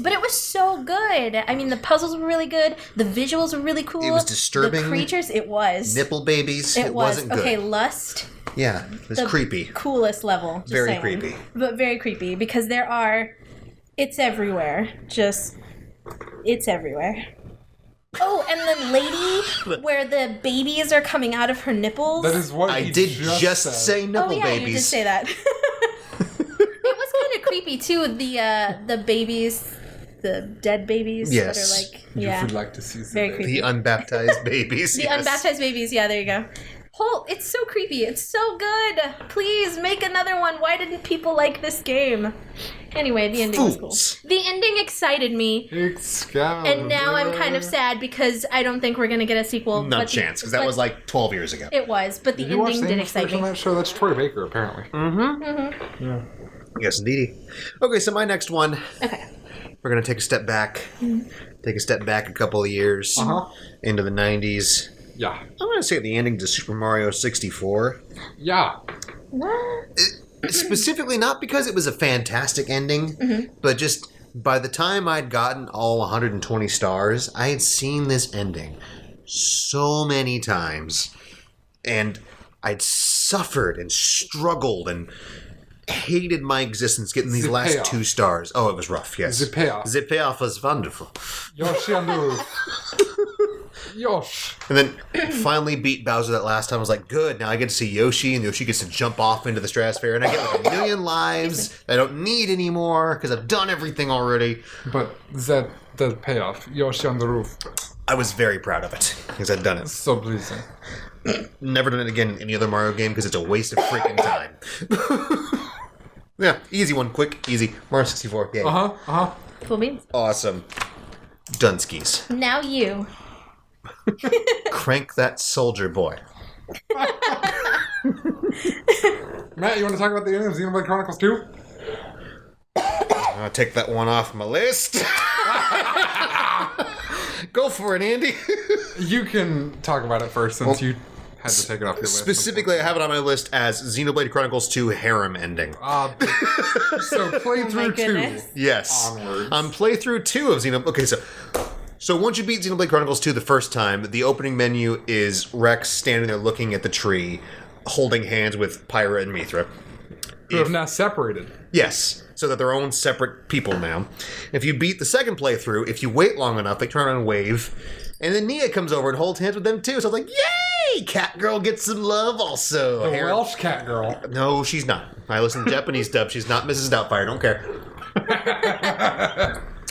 But it was so good. I mean, the puzzles were really good. The visuals were really cool. It was disturbing. The creatures, it was. Nipple babies. It was. Wasn't good. Okay, Lust. Yeah, it was The creepy. Coolest level. Just Very saying. creepy. But very creepy because it's everywhere. It's everywhere. Oh, and the lady where the babies are coming out of her nipples. That is what I you did just just said. say nipple Oh yeah, babies. you did say that. It was kind of creepy too. The babies, the dead babies Yes. that are like You yeah, would like to see very something. creepy. The unbaptized babies. The yes. unbaptized babies. Yeah, there you go. It's so creepy. It's so good. Please make another one. Why didn't people like this game? Anyway, the ending was cool. Fools. The ending excited me, and now I'm kind of sad because I don't think we're gonna get a sequel. No but chance, because that was like 12 years ago. It was, but the Did you watch ending the did English excite version me. of that show? That's Troy Baker, apparently. Mm-hmm. Yes, indeedy. Okay, so my next one, Okay. we're going to take a step back. Take a step back a couple of years into the 90s. Yeah. I'm going to say the ending to Super Mario 64. Yeah. What? Specifically, not because it was a fantastic ending, but just by the time I'd gotten all 120 stars, I had seen this ending so many times. And I'd suffered and struggled and hated my existence getting these The last payoff. 2 stars. Oh, it was rough, yes. The payoff. The payoff was wonderful. Yoshi on the roof. Yosh. And then finally beat Bowser that last time. I was like, good, now I get to see Yoshi, and Yoshi gets to jump off into the stratosphere, and I get like 1,000,000 lives I don't need anymore because I've done everything already. But that the payoff. Yoshi on the roof. I was very proud of it because I'd done it. So pleasing. Never done it again in any other Mario game because it's a waste of freaking time. Yeah, easy one, quick, easy. Mario 64 game. Cool beans. Awesome. Dunskies. Now you. Crank that soldier boy. Matt, you want to talk about the ending of Xenoblade Chronicles 2? I'll take that one off my list. Go for it, Andy. You can talk about it first since you had to take it off your list. Specifically, I have it on my list as Xenoblade Chronicles 2 harem ending. So playthrough 2. goodness. Yes. Onwards. On playthrough 2 of Xenoblade... Okay, so once you beat Xenoblade Chronicles 2 the first time, the opening menu is Rex standing there looking at the tree, holding hands with Pyra and Mithra. Who have now separated. Yes, so that they're own separate people now. If you beat the second playthrough, if you wait long enough, they turn on and wave, and then Nia comes over and holds hands with them too. So I was like, yay! Catgirl gets some love also. The Welsh cat girl. No, she's not. I listen to Japanese dub. She's not Mrs. Doubtfire. Don't care.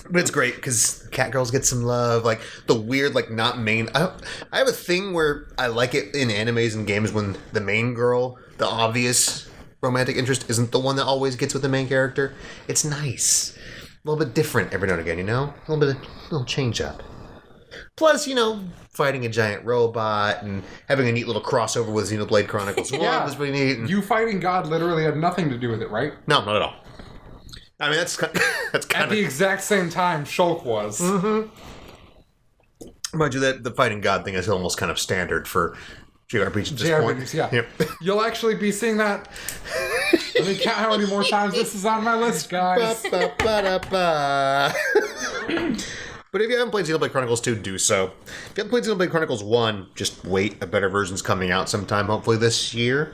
But it's great because Catgirls get some love. Like the weird, like not main. I have a thing where I like it in animes and games when the main girl, the obvious romantic interest, isn't the one that always gets with the main character. It's nice, a little bit different every now and again. You know, a little change up. Plus, you know, fighting a giant robot and having a neat little crossover with Xenoblade Chronicles 1 was pretty neat. And You fighting God literally had nothing to do with it, right? no, not at all. I mean, that's At kind the of. exact same time Shulk was. Mind you, that the fighting god thing is almost kind of standard for JRPGs at this point. JRPGs, yeah. Yep. You'll actually be seeing that. Let me count how many more times this is on my list, guys. Ba-ba-ba-da-ba. But if you haven't played Xenoblade Chronicles 2, do so. If you haven't played Xenoblade Chronicles 1, just wait. A better version's coming out sometime, hopefully this year.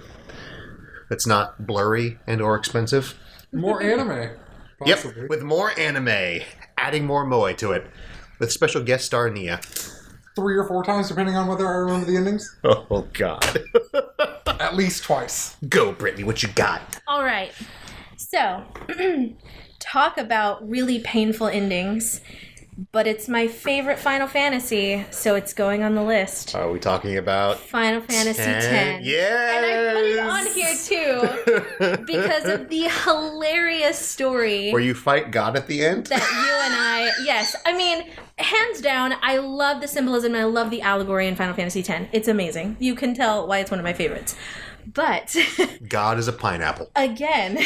It's not blurry and or expensive. More anime. Possibly. Yep, with more anime. Adding more moe to it. With special guest star Nia. 3 or 4 times, depending on whether I remember the endings. Oh, God. At least twice. Go, Brittany, what you got? All right. So, talk about really painful endings. But it's my favorite Final Fantasy, so it's going on the list. Are we talking about Final Fantasy X. Yes! And I put it on here too because of the hilarious story Where you fight God at the end? that you and I, yes, I mean, hands down, I love the symbolism and I love the allegory in Final Fantasy X. It's amazing. You can tell why it's one of my favorites. But God is a pineapple. again,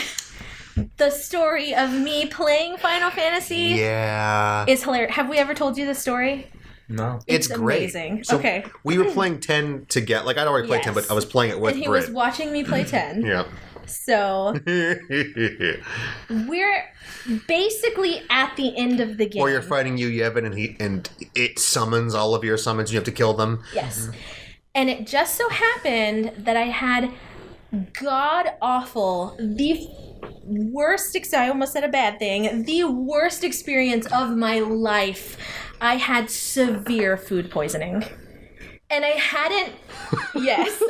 the story of me playing Final Fantasy Yeah. is hilarious. Have we ever told you the story? No. It's great. amazing. So Okay. We were playing 10 to get, like I'd already played 10, Yes. but I was playing it with And he Britt. was watching me play 10. Yeah. So we're basically at the end of the game. Or you're fighting Yu Yevon and it summons all of your summons and you have to kill them. Yes. And it just so happened that I had god awful, the worst, I almost said a bad thing, the worst experience of my life. I had severe food poisoning. And I hadn't, yes.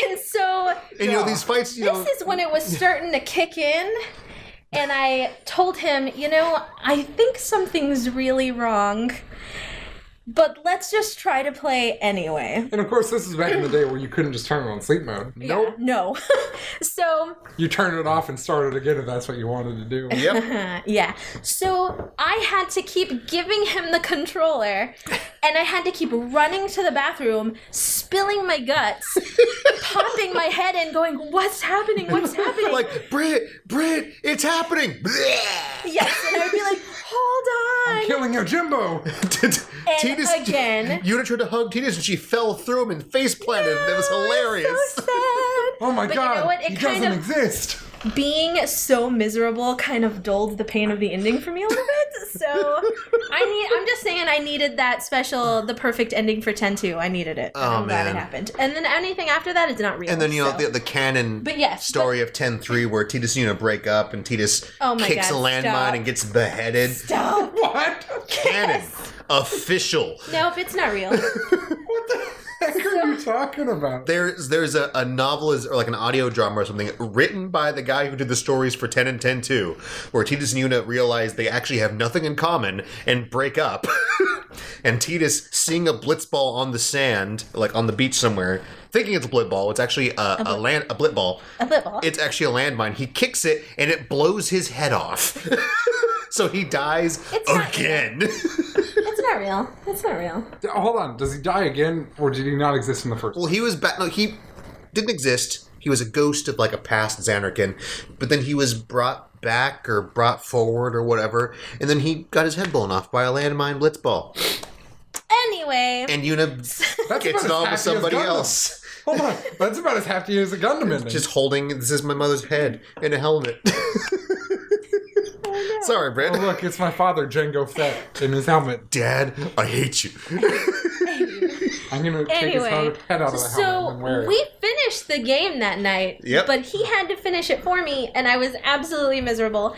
And so, And you know, these fights, you know. this is when it was starting to kick in. And I told him, I think something's really wrong. but let's just try to play anyway. And of course, this is back in the day where you couldn't just turn it on sleep mode. Yeah, no. So, You turned it off and started again if that's what you wanted to do. Yep. yeah. So I had to keep giving him the controller, and I had to keep running to the bathroom, spilling my guts, popping my head in, going, "What's happening? What's happening?" Like, Britt, it's happening. Yes, and I would be like, "Hold on." Killing your Jimbo! And again. Una tried to hug Titus and she fell through him and face planted. It was hilarious. So sad. Oh my But god, you know what? It he kind doesn't of- exist! Being so miserable kind of dulled the pain of the ending for me a little bit. So I'm just saying I needed that the perfect ending for 10-2. I needed it. And Oh, I'm glad it man. happened. And then anything after that is not real. And then, you know, so. the canon But yes, story of 10-3 where Titus and Una break up and Titus Oh my kicks God, a landmine stop. and gets beheaded. Stop. What? Canon. Official. Nope, it's not real. What the heck are you talking about? There's a novelist or like an audio drama or something written by the guy who did the stories for 10 and 10-2 where Titus and Una realize they actually have nothing in common and break up. And Titus seeing a blitzball on the sand, like on the beach somewhere, thinking it's a blitzball. It's actually a blitzball. A football. It's actually a landmine. He kicks it and it blows his head off. So he dies It's not again. It's not real. It's not real. Hold on, does he die again, or did he not exist in the first? Well, he was back. No, he didn't exist. He was a ghost of like a past Xanarkin, but then he was brought back or brought forward or whatever, and then he got his head blown off by a landmine blitzball. Anyway. And Una That's gets it about on as with happy as somebody Gundam. else, Hold on, that's about as hefty as a Gundam ending. just holding. This is my mother's head in a helmet. Sorry, Oh, Brett. look, it's my father, Jango Fett, in his helmet. Dad, I hate you. I'm gonna take his Anyway, head out of the helmet so and wear it. we finished the game that night, Yep. but he had to finish it for me, and I was absolutely miserable.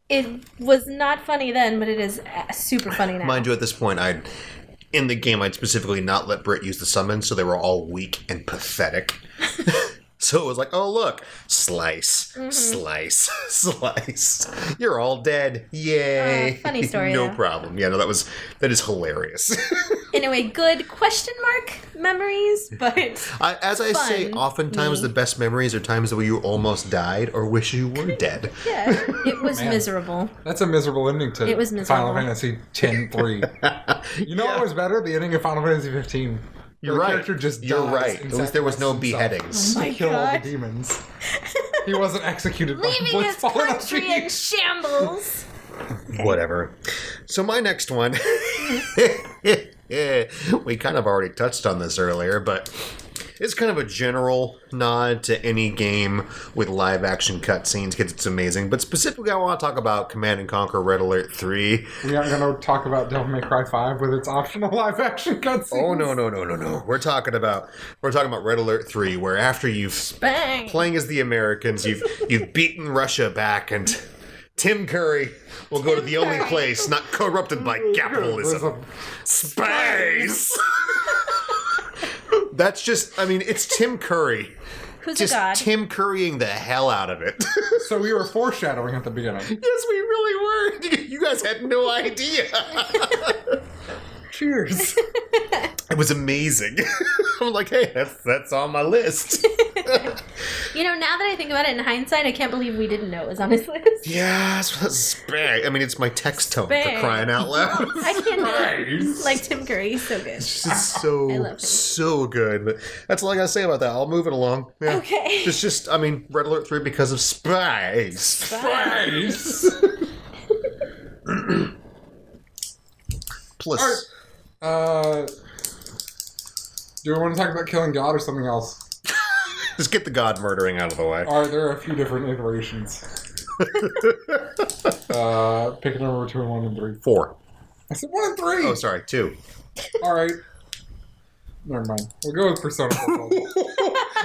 It was not funny then, but it is super funny now. Mind you, at this point, in the game, I'd specifically not let Britt use the summons, so they were all weak and pathetic. So it was like, oh, look, slice, slice, slice. You're all dead. Yay. funny story, No though. problem. Yeah, no, that is hilarious. Anyway, good question mark memories, but As I say, Fun. oftentimes the best memories are times where you almost died or wish you were dead. yeah, it was Man. miserable. That's a miserable ending to It was Final miserable. Fantasy X-3. You know what was better? The ending of Final Fantasy 15. You're The right. character just You're dies right. and At least there was no sacrifices himself beheadings. Oh my to kill all the God. demons. He wasn't executed by Leaving his Blitzball on the country in beach. shambles. Whatever. So my next one, we kind of already touched on this earlier, but it's kind of a general nod to any game with live action cutscenes because it's amazing. But specifically, I want to talk about Command and Conquer Red Alert 3. We aren't going to talk about Devil May Cry 5 with its optional live action cutscenes. Oh no! We're talking about Red Alert 3, where after you've Bang. playing as the Americans, you've beaten Russia back, and Tim Curry will go to the only Curry. place not corrupted by capitalism. Space! That's just, I mean, it's Tim Curry. Who's Just a god? Tim Currying the hell out of it. So we were foreshadowing at the beginning. Yes, we really were. You guys had no idea. Cheers. It was amazing. I'm like, hey, that's on my list. You know, now that I think about it in hindsight, I can't believe we didn't know it was on his list. Yeah, Spag. I mean, it's my text tone for Spag. crying out loud. I can't Nice. like Tim Curry. He's so good. It's I so love him. so good. But that's all I gotta say about that. I'll move it along. Yeah. Okay. It's just, I mean, Red Alert 3 because of Spice. Nice. Plus, Do we want to talk about killing God or something else? just get the god murdering out of the way. There are a few different iterations. Pick a number between 1 and 3. 4. I said 1 and 3! Oh, sorry, 2. Alright. Never mind. We'll go with Persona 4 Golden.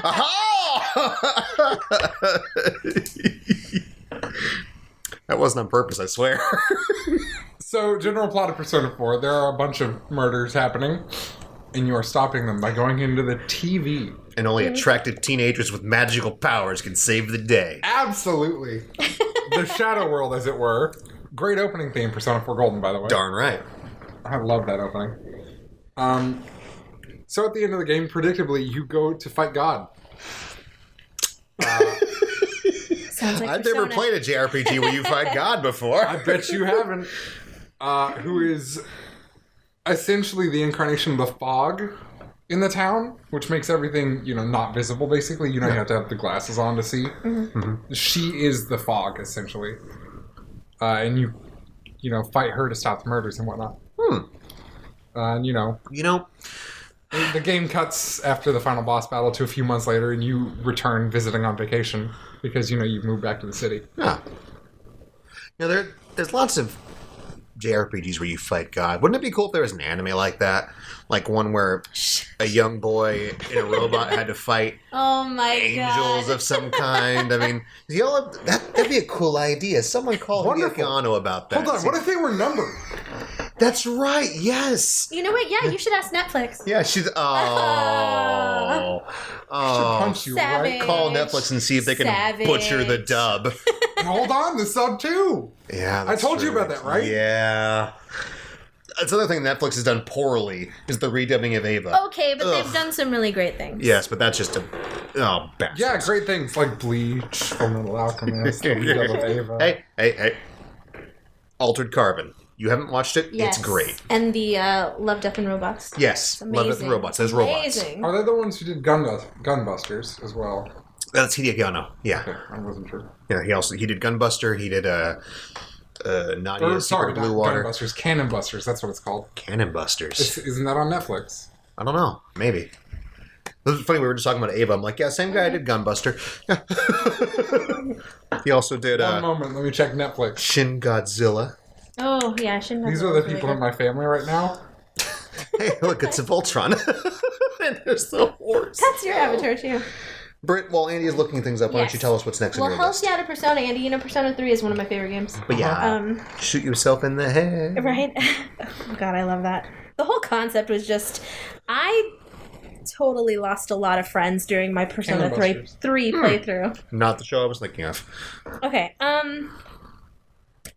Aha! That wasn't on purpose, I swear. So, general plot of Persona 4. There are a bunch of murders happening, and you are stopping them by going into the TV. And only attractive teenagers with magical powers can save the day. Absolutely. The Shadow World, as it were. Great opening theme, Persona 4 Golden, by the way. Darn right. I love that opening. So at the end of the game, predictably, you go to fight God. Sounds like I've never Persona. played a JRPG where you fight God before. I bet you haven't. Who is essentially the incarnation of the fog in the town, which makes everything, not visible, basically. You have to have the glasses on to see. Mm-hmm. She is the fog, essentially. And you fight her to stop the murders and whatnot. And, the game cuts after the final boss battle to a few months later, and you return visiting on vacation because, you've moved back to the city. Yeah. There's lots of JRPGs where you fight God. Wouldn't it be cool if there was an anime like that? Like one where a young boy in a robot had to fight Oh my angels god. of some kind. I mean, that'd be a cool idea. Someone call Wonderful. Hideki about that. Hold on, what if they were numbered? That's right. Yes. You know what? Yeah, you should ask Netflix. Yeah. She's. Oh. Should Oh. punch you, Savage. right? Call Netflix and see if they can Savage. butcher the dub. Hold on, the sub too. Yeah, I told you about that, right? Yeah. That's another thing Netflix has done poorly is the redubbing of Ava. Okay, but they've Ugh. done some really great things. Yes, but that's just bastards. Yeah, great things like Bleach, Fullmetal Alchemist, the Redouble of Ava. Hey. Altered Carbon. You haven't watched it? Yes. It's great. And the Love, Death, and Robots. Yes. Love Death and Amazing. Robots. There's robots. Amazing. Are they the ones who did Gunbusters as well? That's Hideki Anno. Yeah. Okay, I wasn't sure. Yeah, he did Gunbuster, he did Nadia Or, Secret not Blue Water. Gunbusters, Cannon Busters, that's what it's called. Cannon Busters. Isn't that on Netflix? I don't know. Maybe. It was funny, we were just talking about Ava. I'm like, yeah, same guy did Gunbuster. He also did One moment, let me check Netflix. Shin Godzilla. Oh, yeah, Shin These Godzilla are the was people really in my family right now. Hey, look, it's a Voltron. And there's the horse. good. That's your avatar, too. Britt, while Andy is looking things up, why don't Yes. you tell us what's next on Well, your help list? you out of Persona, Andy. You know, Persona 3 is one of my favorite games. But yeah, shoot yourself in the head. Right? Oh, God, I love that. The whole concept was just... I totally lost a lot of friends during my Persona Cannon 3 playthrough. Not the show I was thinking of. Okay,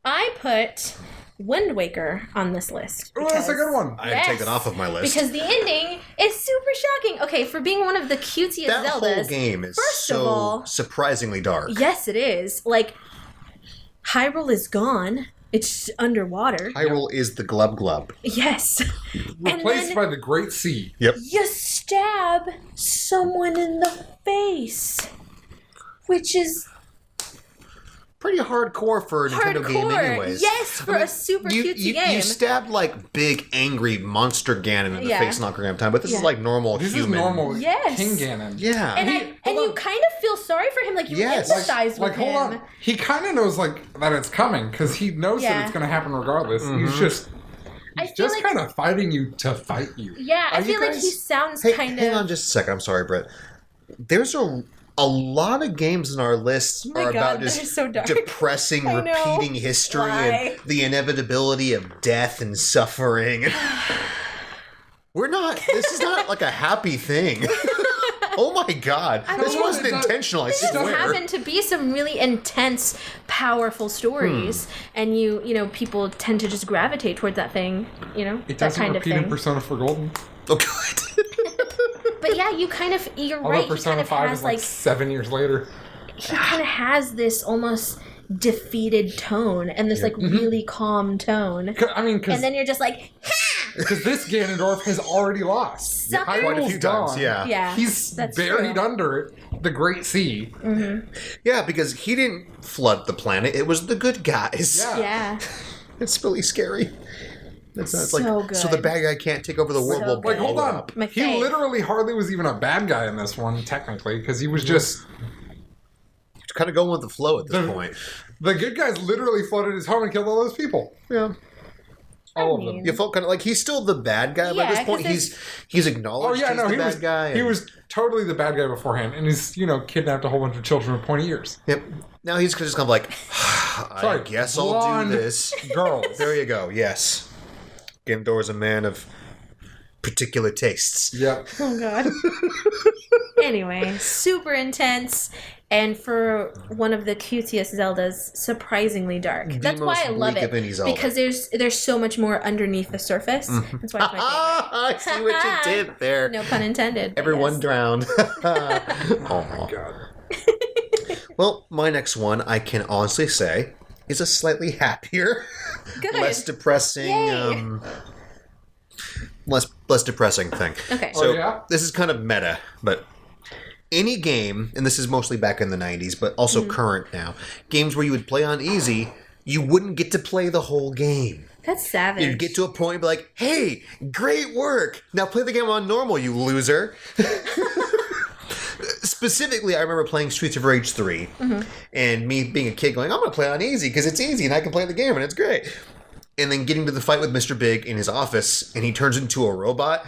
I put Wind Waker on this list. Oh, that's a good one. I had to take that off of my list. Because the ending is super shocking. Okay, for being one of the cutesiest that Zeldas. whole game is first of so all- surprisingly dark. Yes, it is. Like, Hyrule is gone. It's underwater. Hyrule is the glub glub. Yes. Replaced by the Great Sea. Yep. You stab someone in the face. Which is Pretty hardcore for a Nintendo game hardcore. anyways. Yes, for a super cutesy game. You stabbed like big, angry monster Ganon in the Yeah. face an ocarina of time, but this is Yeah. like normal This human. is normal Yes. King Ganon. Yeah. and hold you on. kind of feel sorry for him. Like, you Yes. empathize Like, with hold him. on. He kind of knows that it's coming because he knows Yeah. that it's going to happen regardless. Mm-hmm. I He's feel just like- kind of fighting you to fight you. Yeah, I Are you feel like guys- he sounds Hey, kind hang of... on just a second. I'm sorry, Brett. There's a lot of games in our list my are God, about that just is so dark. depressing, I know. repeating history Why? and the inevitability of death and suffering. This is not like a happy thing. Oh my God. This know, wasn't it does- intentional, I There just swear. happen to be some really intense, powerful stories, and people tend to just gravitate towards that thing, It that doesn't kind of repeat in thing. Persona 4 Golden. Oh, God. But yeah, you're Although right. He kind Persona of 5 has is like 7 years later. he kind of has this almost defeated tone and this really calm tone, I mean, and then you're just like, because this Ganondorf has already lost. Suck it. Quite a few Hyrule's times, gone. yeah. yeah, He's that's buried true. under it, the Great Sea. Yeah, because he didn't flood the planet. It was the good guys. Yeah. Yeah, It's really scary. It's So like, good. so the bad guy can't take over the world. So We'll good. Like, hold blow it on. up. My He fave. literally hardly was even a bad guy in this one, technically, because he was just... It's kind of going with the flow at this The- point. The good guys literally flooded his home and killed all those people. Yeah. All of mean- them. You felt kind of like he's still the bad guy by Yeah, this point. 'cause He's Oh, acknowledged yeah, he's no, the he bad was, guy. he and- was totally the bad guy beforehand, and he's, kidnapped a whole bunch of children with pointy ears. Yep. Now he's just kind of like, I Sorry, guess I'll blonde do this. Girls. There you go. Yes. Ganondor's a man of particular tastes. Yep. Oh God. Anyway, super intense, and for one of the cutest Zeldas, surprisingly dark. That's most why I love bleak it, of any Zelda. because there's so much more underneath the surface. That's why it's my favorite. I see what you did there. No pun intended. but Everyone yes. drowned. Oh God. Well, my next one, I can honestly say, is a slightly happier, Good. less depressing, Yay. less depressing thing. Okay. So Oh, yeah? this is kind of meta, but any game, and this is mostly back in the 90s, but also current now, games where you would play on easy, you wouldn't get to play the whole game. That's savage. You'd get to a point and be like, hey, great work. Now play the game on normal, you loser. Specifically, I remember playing Streets of Rage 3 and me being a kid going, I'm going to play on easy because it's easy and I can play the game and it's great. And then getting to the fight with Mr. Big in his office and he turns into a robot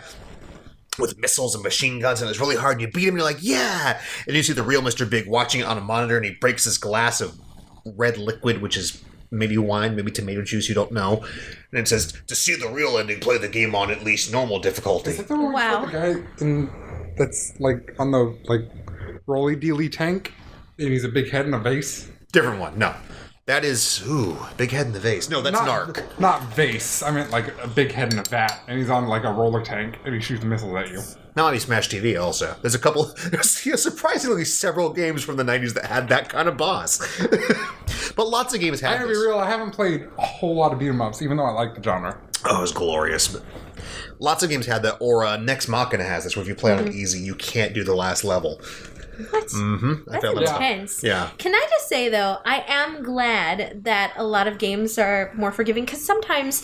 with missiles and machine guns and it's really hard and you beat him and you're like, yeah! And you see the real Mr. Big watching it on a monitor and he breaks this glass of red liquid, which is maybe wine, maybe tomato juice, you don't know. And it says, to see the real ending, play the game on at least normal difficulty. Is that the one Wow. with the guy that's like on the roly dealy tank? And he's a big head and a vase? Different one, no. That is, big head in the vase. No, that's Narc. Not vase. I meant like a big head in a vat, and he's on like a roller tank, and he shoots missiles at you. Now on Smash TV also. There's surprisingly several games from the 90s that had that kind of boss. But lots of games I had gotta be this. real, I haven't played a whole lot of beat 'em ups, even though I like the genre. Oh, it was glorious. But lots of games had that, or Nex Machina has this, where if you play on easy, you can't do the last level. What? Mm-hmm. That's that intense. Yeah. Can I just say though, I am glad that a lot of games are more forgiving because sometimes,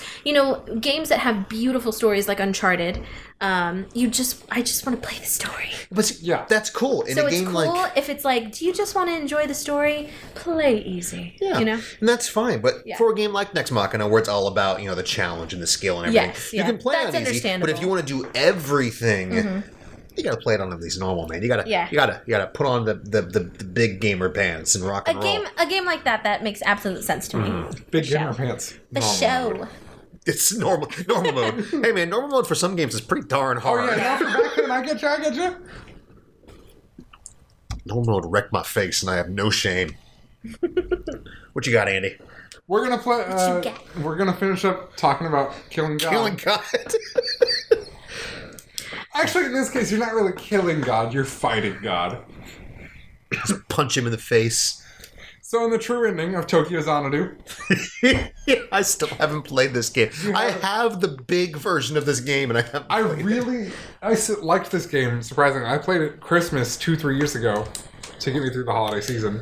games that have beautiful stories like Uncharted, I just want to play the story. But Yeah. that's cool. In So a it's game cool like... if it's like, do you just want to enjoy the story? Play easy. Yeah, And that's fine. But Yeah. for a game like Nex Machina, where it's all about the challenge and the skill and everything, Yes, you yeah. can play That's on easy. But if understandable. you want to do everything, you got to play it on at least normal, man. You got to, Yeah. you got to put on the big gamer pants and rock and roll. a game like that makes absolute sense to me. Big show. gamer pants. The Normal show. mode. It's normal mode. Hey, man, normal mode for some games is pretty darn Oh hard. yeah, now for back then, I get you. Normal mode wrecked my face, and I have no shame. What you got, Andy? We're gonna play. you got? We're gonna finish up talking about killing God. Killing God. Actually, in this case, you're not really killing God. You're fighting God. Punch him in the face. So, in the true ending of Tokyo Xanadu, I still haven't played this game. I have the big version of this game, and I haven't. I played it. really liked this game. Surprisingly, I played it Christmas 2-3 years ago to get me through the holiday season.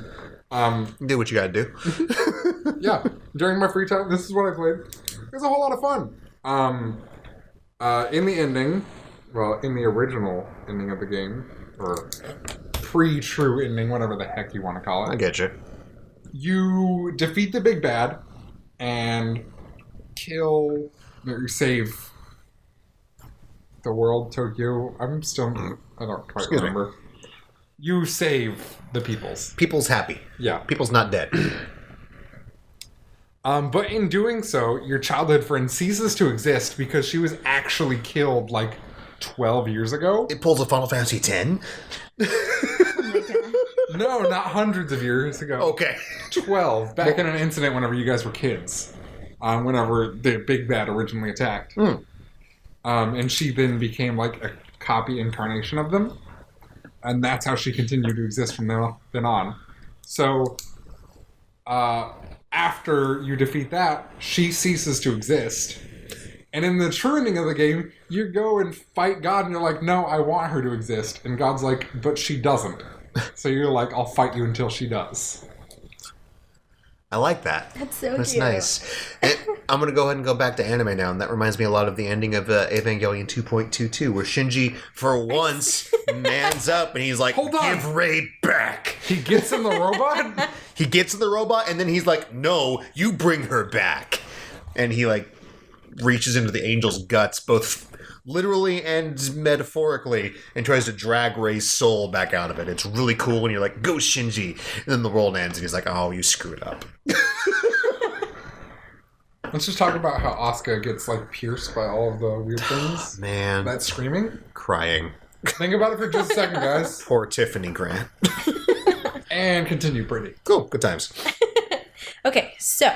Do what you gotta do. Yeah, during my free time, this is what I played. It was a whole lot of fun. In the ending, well, in the original ending of the game, or pre-true ending, whatever the heck you want to call I it, get you. you defeat the big bad and save the world, Tokyo. I don't quite Excuse me. remember. You save the peoples. People's happy. Yeah. People's not dead. But in doing so, your childhood friend ceases to exist because she was actually killed 12 years ago. It pulls a Final Fantasy X. No, not hundreds of years ago. Okay. 12. Back in an incident whenever you guys were kids. Whenever the big bad originally attacked. And she then became a copy incarnation of them. And that's how she continued to exist from then on. So, after you defeat that, she ceases to exist. And in the true ending of the game, you go and fight God, and you're like, no, I want her to exist. And God's like, but she doesn't. So you're like, I'll fight you until she does. I like that. That's so That's cute. nice. I'm going to go ahead and go back to anime now, and that reminds me a lot of the ending of Evangelion 2.22, where Shinji, for once, mans up, and he's like, Hold on. give Rei back. He gets in the robot? He gets in the robot, and then he's like, no, you bring her back. And he, reaches into the angel's guts, both literally and metaphorically, and tries to drag Rei's soul back out of it. It's really cool, and you're like, go Shinji. And then the world ends, and he's like, oh, you screwed up. Let's just talk about how Asuka gets, pierced by all of the weird things. Man. That screaming? Crying. Think about it for just a second, guys. Poor Tiffany Grant. And continue, Brittany. Cool. Good times. Okay, so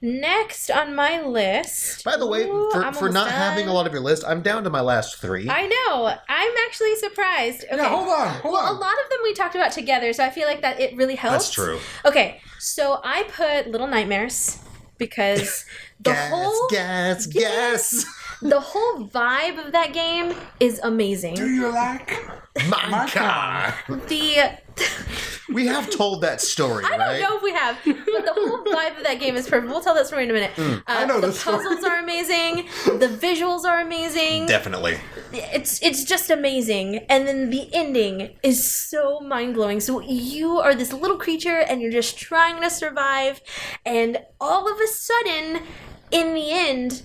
next on my list. By the way, Ooh, I'm for almost not done. having a lot of your list, I'm down to my last 3. I know. I'm actually surprised. Okay. Yeah, hold on. A lot of them we talked about together, so I feel like that it really helps. That's true. Okay, so I put Little Nightmares because the gas. the whole vibe of that game is amazing. Do you like My car. The We have told that story, I right? don't know if we have, but the whole vibe of that game is perfect. We'll tell that story in a minute. I know the this story. puzzles are amazing. The visuals are amazing. Definitely. It's just amazing. And then the ending is so mind-blowing. So you are this little creature and you're just trying to survive, and all of a sudden in the end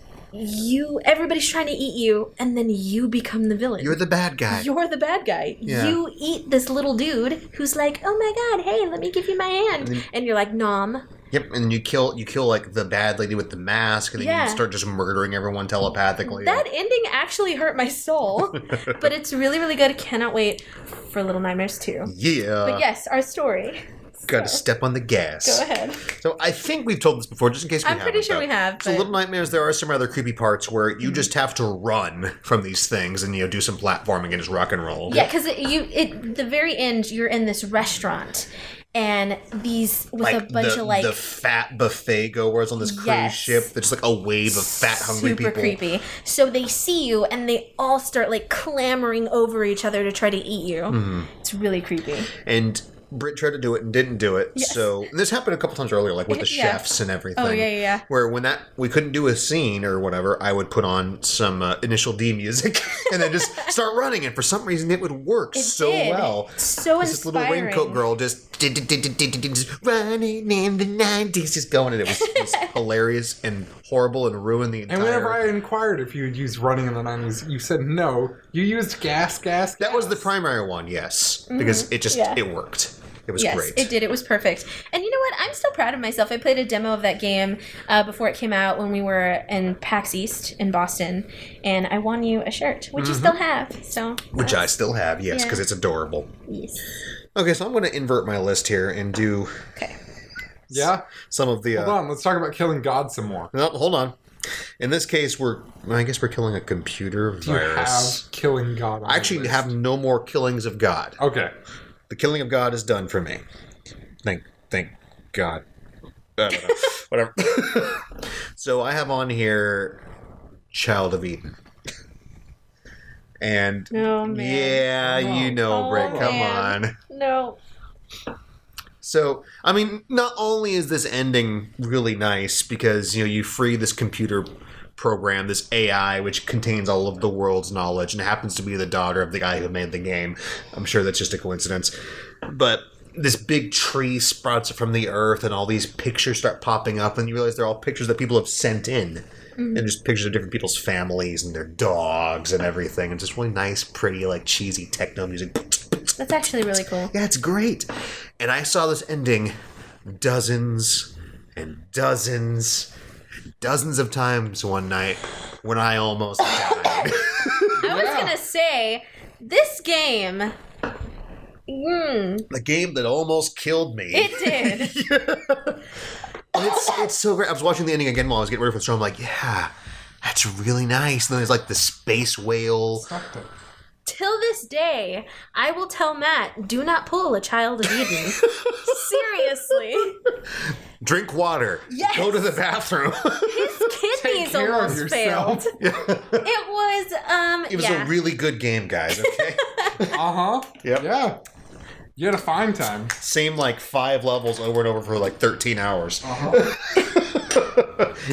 everybody's trying to eat you, and then you become the villain. You're the bad guy. You're the bad guy. Yeah. You eat this little dude who's like, "Oh my god, hey, let me give you my hand," and you're like, "Nom." Yep, and you kill like the bad lady with the mask, and then Yeah. you start just murdering everyone telepathically. That ending actually hurt my soul, but it's really, really good. Cannot wait for Little Nightmares 2. Yeah. But yes, our story. Gotta step on the gas. Go ahead. So I think we've told this before, just in case we I'm haven't. pretty sure though. we have. So But Little Nightmares, there are some rather creepy parts where you just have to run from these things and do some platforming and just rock and roll. yeah, because the very end, you're in this restaurant, and these with Like a bunch of like the fat buffet goers on this cruise Yes. ship. There's just like a wave of fat hungry super people. creepy. So they see you and they all start like clamoring over each other to try to eat you. Mm-hmm. It's really creepy. And Britt tried to do it and didn't do it. Yes. So and this happened a couple times earlier, like with the Yeah. chefs and everything. Oh, yeah. Where when we couldn't do a scene or whatever, I would put on some Initial D music and then just start running. And for some reason, it would work so did. well. So This little inspiring. raincoat girl just running in the 90s, just going, and it was hilarious and horrible and ruined the entire. And whenever I inquired if you had used running in the 90s, you said no. You used gas. That was the primary one, yes, because it just Yeah. it worked. It was Yes, great. it did. It was perfect. And you know what? I'm still proud of myself. I played a demo of that game before it came out when we were in PAX East in Boston, and I won you a shirt, which you still have. So Which I still have, yes, Yeah. because it's adorable. yes. Okay, so I'm going to invert my list here and do Okay. Yeah? some of the. Hold on, let's talk about killing God some more. No, hold on. In this case, I guess we're killing a computer Do you virus. have killing God on I actually your list? have no more killings of God. Okay. The killing of God is done for me. Thank God. I don't know. Whatever. So I have on here Child of Eden. And Oh, man. yeah, you know, Oh, Britt, come man. on. No. So, I mean, not only is this ending really nice because, you free this computer program, this AI, which contains all of the world's knowledge and happens to be the daughter of the guy who made the game. I'm sure that's just a coincidence. But this big tree sprouts from the earth and all these pictures start popping up and you realize they're all pictures that people have sent in. And just pictures of different people's families and their dogs and everything. And just really nice, pretty, like cheesy techno music. That's actually really cool. Yeah, it's great. And I saw this ending dozens and dozens and dozens of times one night when I almost died. I was going to say, this game... The game that almost killed me. It did. And it's so great. I was watching the ending again while I was getting ready for the show. I'm like, yeah, that's really nice. And then there's like the space whale. Sucked it. Till this day, I will tell Matt, do not pull a Child of Eden. Seriously. Drink water. Yes. Go to the bathroom. His kidneys care of almost yourself. failed. It was, It was a really good game, guys, okay? Uh-huh. Yep. Yeah. You had a fine time. Same like 5 levels over and over for like 13 hours. Uh-huh.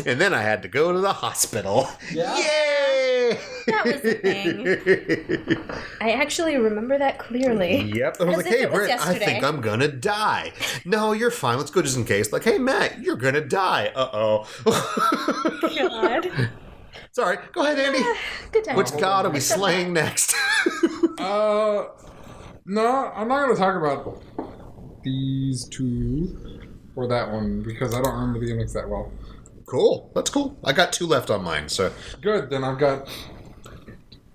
And then I had to go to the hospital. Yeah. Yay! That was the thing. I actually remember that clearly. Yep. I was As like, if hey, it was Britt, I yesterday. think I'm going to die. No, you're fine. Let's go just in case. Like, hey, Matt, you're going to die. Uh-oh. God. Sorry. Go ahead, Andy. Good time. Which god are we slaying next? No, I'm not going to talk about these two or that one because I don't remember the endings that well. Cool. That's cool. I got 2 left on mine, so. Good, then I've got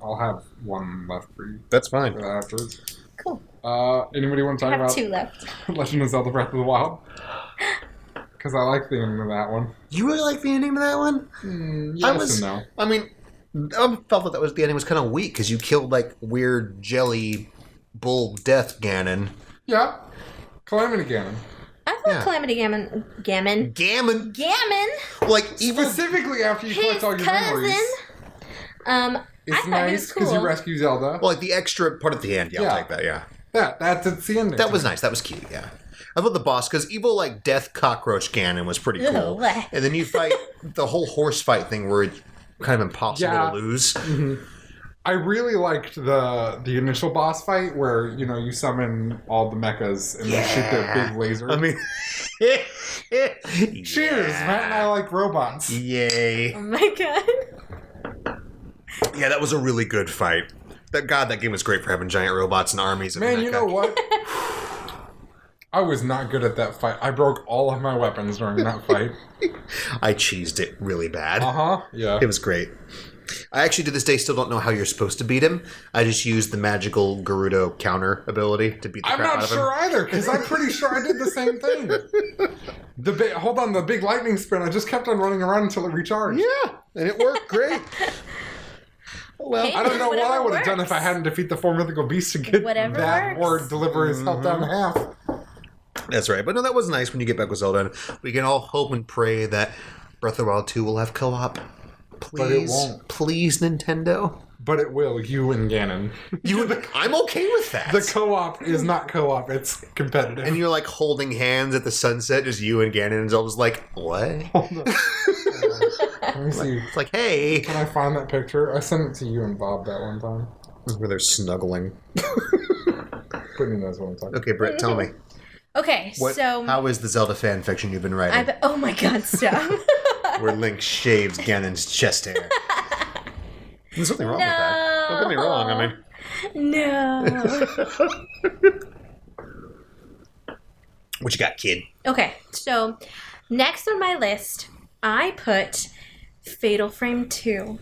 I'll have one left for you That's fine. for that afterwards. Cool. Anybody want to I talk have about 2 left. Legend of Zelda Breath of the Wild? Because I like the ending of that one. You really like the ending of that one? Yes and no. I mean, I felt that was the ending was kind of weak because you killed like weird jelly bull death Ganon. Yeah. Calamity Ganon. I thought Yeah. Calamity Gammon. Gammon, Gammon. like evil. Specifically after you His collect all your cousin. memories. I It's thought he was nice because cool. you rescue Zelda. Well, like the extra part at the end. Yeah, Yeah. I'll take that. Yeah, That's the ending. that was nice. That was cute. Yeah. I thought the boss, because evil like death cockroach Ganon was pretty cool, Ew. and then you fight the whole horse fight thing where it's kind of impossible Yeah. to lose. I really liked the initial boss fight where, you know, you summon all the mechas and they shoot their big laser. I mean, Cheers, Matt and I like robots. Yay! Oh my god. Yeah, that was a really good fight. That game was great for having giant robots and armies. And Man, you know mecha. what? I was not good at that fight. I broke all of my weapons during that fight. I cheesed it really bad. Yeah. It was great. I actually, to this day, still don't know how you're supposed to beat him. I just used the magical Gerudo counter ability to beat the I'm crap not out of him. sure either, because I'm pretty sure I did the same thing. Hold on, the big lightning spin, I just kept on running around until it recharged. Yeah, and it worked great. Well, Hey, I don't know what I whatever would have done if I works. hadn't defeated the 4 mythical beasts to get Whatever that works. or deliver his health down to half. that's right. But no, that was nice when you get back with Zelda. And we can all hope and pray that Breath of the Wild 2 will have co-op. Please, But it won't. Please, Nintendo. But it will, you and Ganon. I'm okay with that. The co-op is not co-op, it's competitive. And you're like holding hands at the sunset, just you and Ganon, and Zelda's like, what? Hold on. Let me see. It's like, hey. Can I find that picture? I sent it to you and Bob that one time. Where they're snuggling. Brittany knows what I'm talking about. Okay, Britt, tell me. Okay, so How is the Zelda fan fiction you've been writing? oh my god, stop. Where Link shaves Ganon's chest hair. There's nothing wrong with that. Don't get me wrong. I mean, No. what you got, kid? Okay, so next on my list, I put Fatal Frame 2.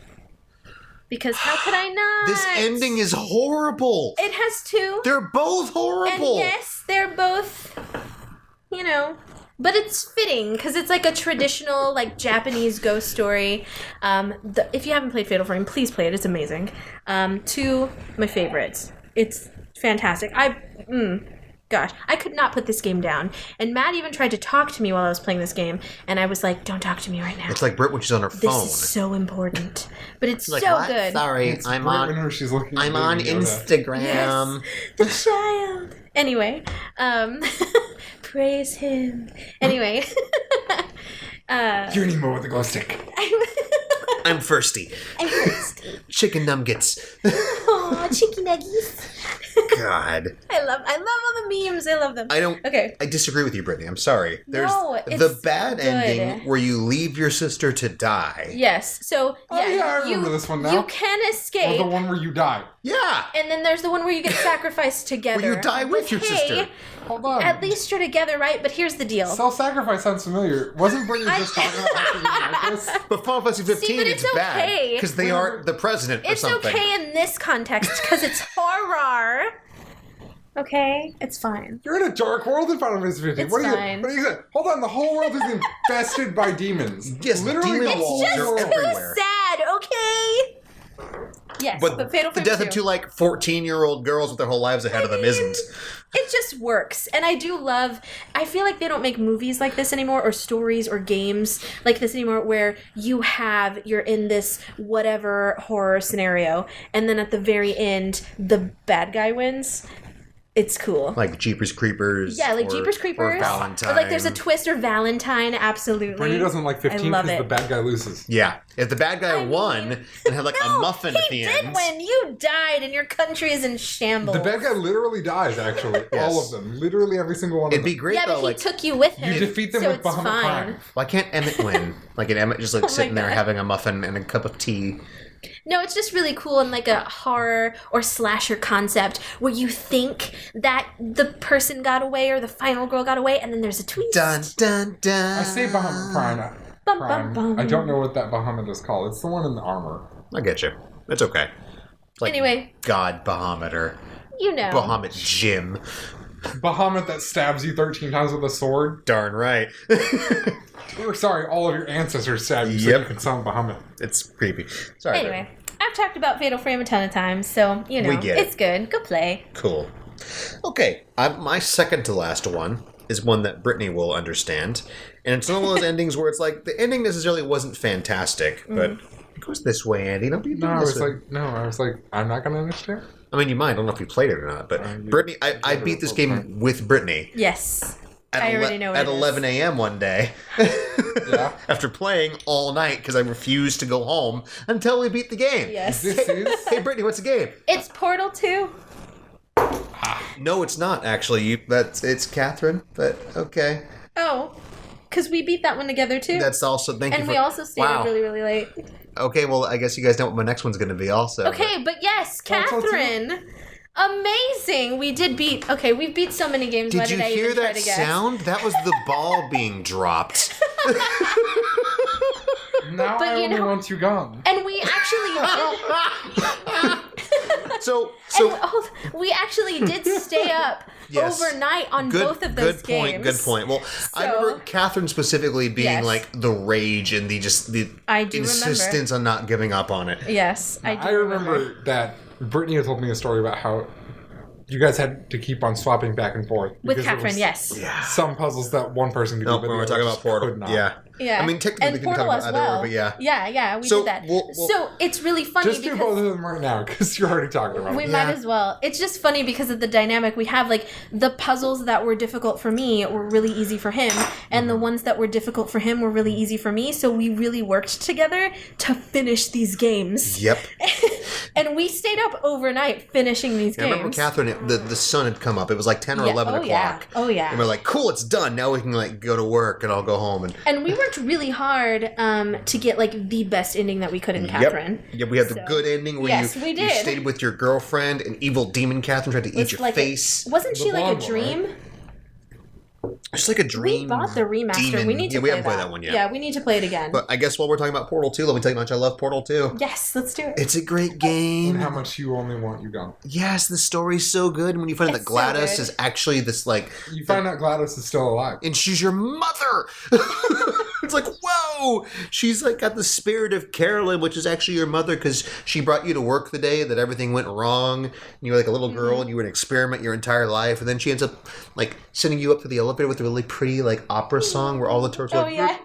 Because how could I not? This ending is horrible. It has 2. They're both And horrible. yes, they're both, you know, but it's fitting because it's like a traditional, like Japanese ghost story. If you haven't played Fatal Frame, please play it. It's amazing. 2, my favorites. It's fantastic. Gosh, I could not put this game down. And Matt even tried to talk to me while I was playing this game, and I was like, "Don't talk to me right now. It's like Britt when she's on her This phone. is so important." But it's Like, so what? good. Sorry, It's I'm right on. whenever she's looking at I'm Baby on Yoda. Instagram. The child. Anyway, praise him. Anyway, You're Nemo with the glow stick. I'm thirsty. I'm thirsty. Chicken nuggets. Aw, chicken nuggies. God, I love all the memes. I love them. I don't. Okay. I disagree with you, Brittany. I'm sorry. There's No, the it's bad good. ending where you leave your sister to die. Yes. So Oh, yeah, I remember this one now. You can Or escape. the one where you die. Yeah. And then there's the one where you get sacrificed together. Where you die with your hey, sister. Hold on. At least you're together, right? But here's the deal. Self-sacrifice sounds familiar. Wasn't Brittany just talking about how she didn't like this? But Final Fantasy 15, See, but it's bad okay. because they aren't the president or It's something. okay in this context because it's horror. Okay, it's fine. You're in a dark world in Final Fantasy 15. It's What are you? fine. What are you saying? Hold on, the whole world is infested by demons. Yes, literally demon the It's whole walls just are world. everywhere. too sad, okay? Yes, but Fatal the Frame death 2. of 2 like 14-year-old girls with their whole lives ahead of them isn't. It just works. And I do love, I feel like they don't make movies like this anymore, or stories or games like this anymore, where you're in this whatever horror scenario, and then at the very end, the bad guy wins. It's cool. Like Jeepers Creepers. Yeah, like or- Jeepers Creepers. Or Valentine. Or like there's a twist or Valentine, absolutely. Brittany doesn't like 15 I love because the it. bad guy loses. Yeah. If the bad guy I won mean, and had like a muffin at the he end. did win. You died and your country is in shambles. The bad guy literally dies, actually. Yes. All of them. Literally every single one of It'd them. be great yeah, though. but he Like, took you with him. You defeat them so with it's Bahamut fine. Prime. why can't Emmett win? Like an Emmett just like Oh my sitting there God. having a muffin and a cup of tea. No, it's just really cool in like a horror or slasher concept where you think that the person got away or the final girl got away, and then there's a twist. Dun dun dun. I say Bahamut Prime. Bum, Prime. bum, bum. I don't know what that Bahamut is called. It's the one in the armor. I get you. It's okay. Like Anyway. God Bahamut or You know. Bahamut Jim. Bahamut that stabs you 13 times with a sword. Darn right. Or, sorry, all of your ancestors stab you so Yep. you can summon Bahamut. It's creepy. Sorry. Anyway, I've talked about Fatal Frame a ton of times, so, you know, We get it. it's good. Go play. Cool. Okay, my second to last one is one that Brittany will understand. And it's one of those endings where it's like, the ending necessarily wasn't fantastic, but it goes this way, Andy. Don't be No, doing I this was way. like, I'm not going to understand. I mean, you might. I don't know if you played it or not, but you- Brittany, I beat this game with Brittany Yes. at, I already know what at it is. 11 a.m. one day. Yeah. After playing all night because I refused to go home until we beat the game. Yes. This is... Hey, Brittany, what's the game? It's Portal 2. No, it's not actually. It's Catherine, but okay. Oh. Because we beat that one together, too. That's also thank you and for. we also stayed wow. really, really late. Okay, well, I guess you guys know what my next one's going to be also. Okay, but yes, Portal 2. Catherine. Amazing. We did beat... Okay, we've beat so many games. Why Did you did I hear even try that to guess? sound? That was the ball being dropped. Now But I you only know- want you gone. And we actually did... So we actually did stay up Yes. overnight on both of those good point. games. Good point. Well, I So- remember Catherine specifically being Yes. like the rage and the I do insistence on not giving up on it. Yes, I do I remember that Brittany had told me a story about how you guys had to keep on swapping back and forth. With because there Catherine, was yes. Yeah. Some puzzles that one person could do, No, but when the we're other talking about just Portal, could not. yeah. Yeah. I mean, technically and we can Portal talk as about either well. way, but yeah. Yeah, we So, did that. we'll- So it's really funny Just do because both of them right now, because you're already talking about we it. might Yeah. as well. It's just funny because of the dynamic we have. Like the puzzles that were difficult for me were really easy for him, and the ones that were difficult for him were really easy for me. So we really worked together to finish these games, Yep. and we stayed up overnight finishing these I games. remember Catherine. The sun had come up. It was like 10 or 11 oh, yeah. o'clock. Oh yeah. And we're like, cool, it's done. Now we can like go to work and I'll go home And we worked really hard to get like the best ending that we could in Catherine. Yep, we had the So- good ending where Yes, you, we you did. stayed with your girlfriend and evil demon Catherine tried to eat It's your like face. Wasn't The she like a blonde one, dream? It's like a dream. We bought the remaster. demon. We need to Yeah, play we haven't played that one yet. Yeah, we need to play it again. But I guess while we're talking about Portal 2, let me tell you how much I love Portal 2. Yes, let's do it. It's a great And game. how much you only want you gone. Yes, the story's so good. And when you find out It's that so Gladys good. is actually this like, You find out Gladys is still alive. and she's your mother. It's like, whoa! She's like got the spirit of Carolyn, which is actually your mother because she brought you to work the day that everything went wrong. And you were like a little girl and you were an experiment your entire life. And then she ends up like sending you up to the elevator with a really pretty like opera song where all the turtles Oh, are like, yeah.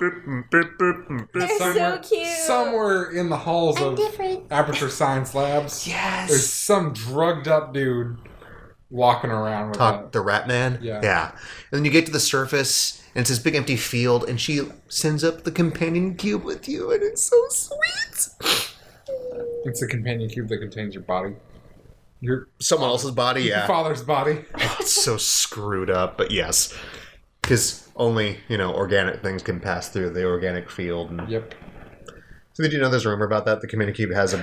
They're so cute. Somewhere in the halls of different. Aperture Science Labs, yes. there's some drugged up dude walking around with Talk, the Rat Man? Yeah. And then you get to the surface, and it's this big empty field, and she sends up the companion cube with you, and it's so sweet. It's a companion cube that contains your body. Your Someone else's body, yeah. father's body. It's so screwed up, but yes. Because only, organic things can pass through the organic field. And... Yep. So did you know there's a rumor about that? The companion cube has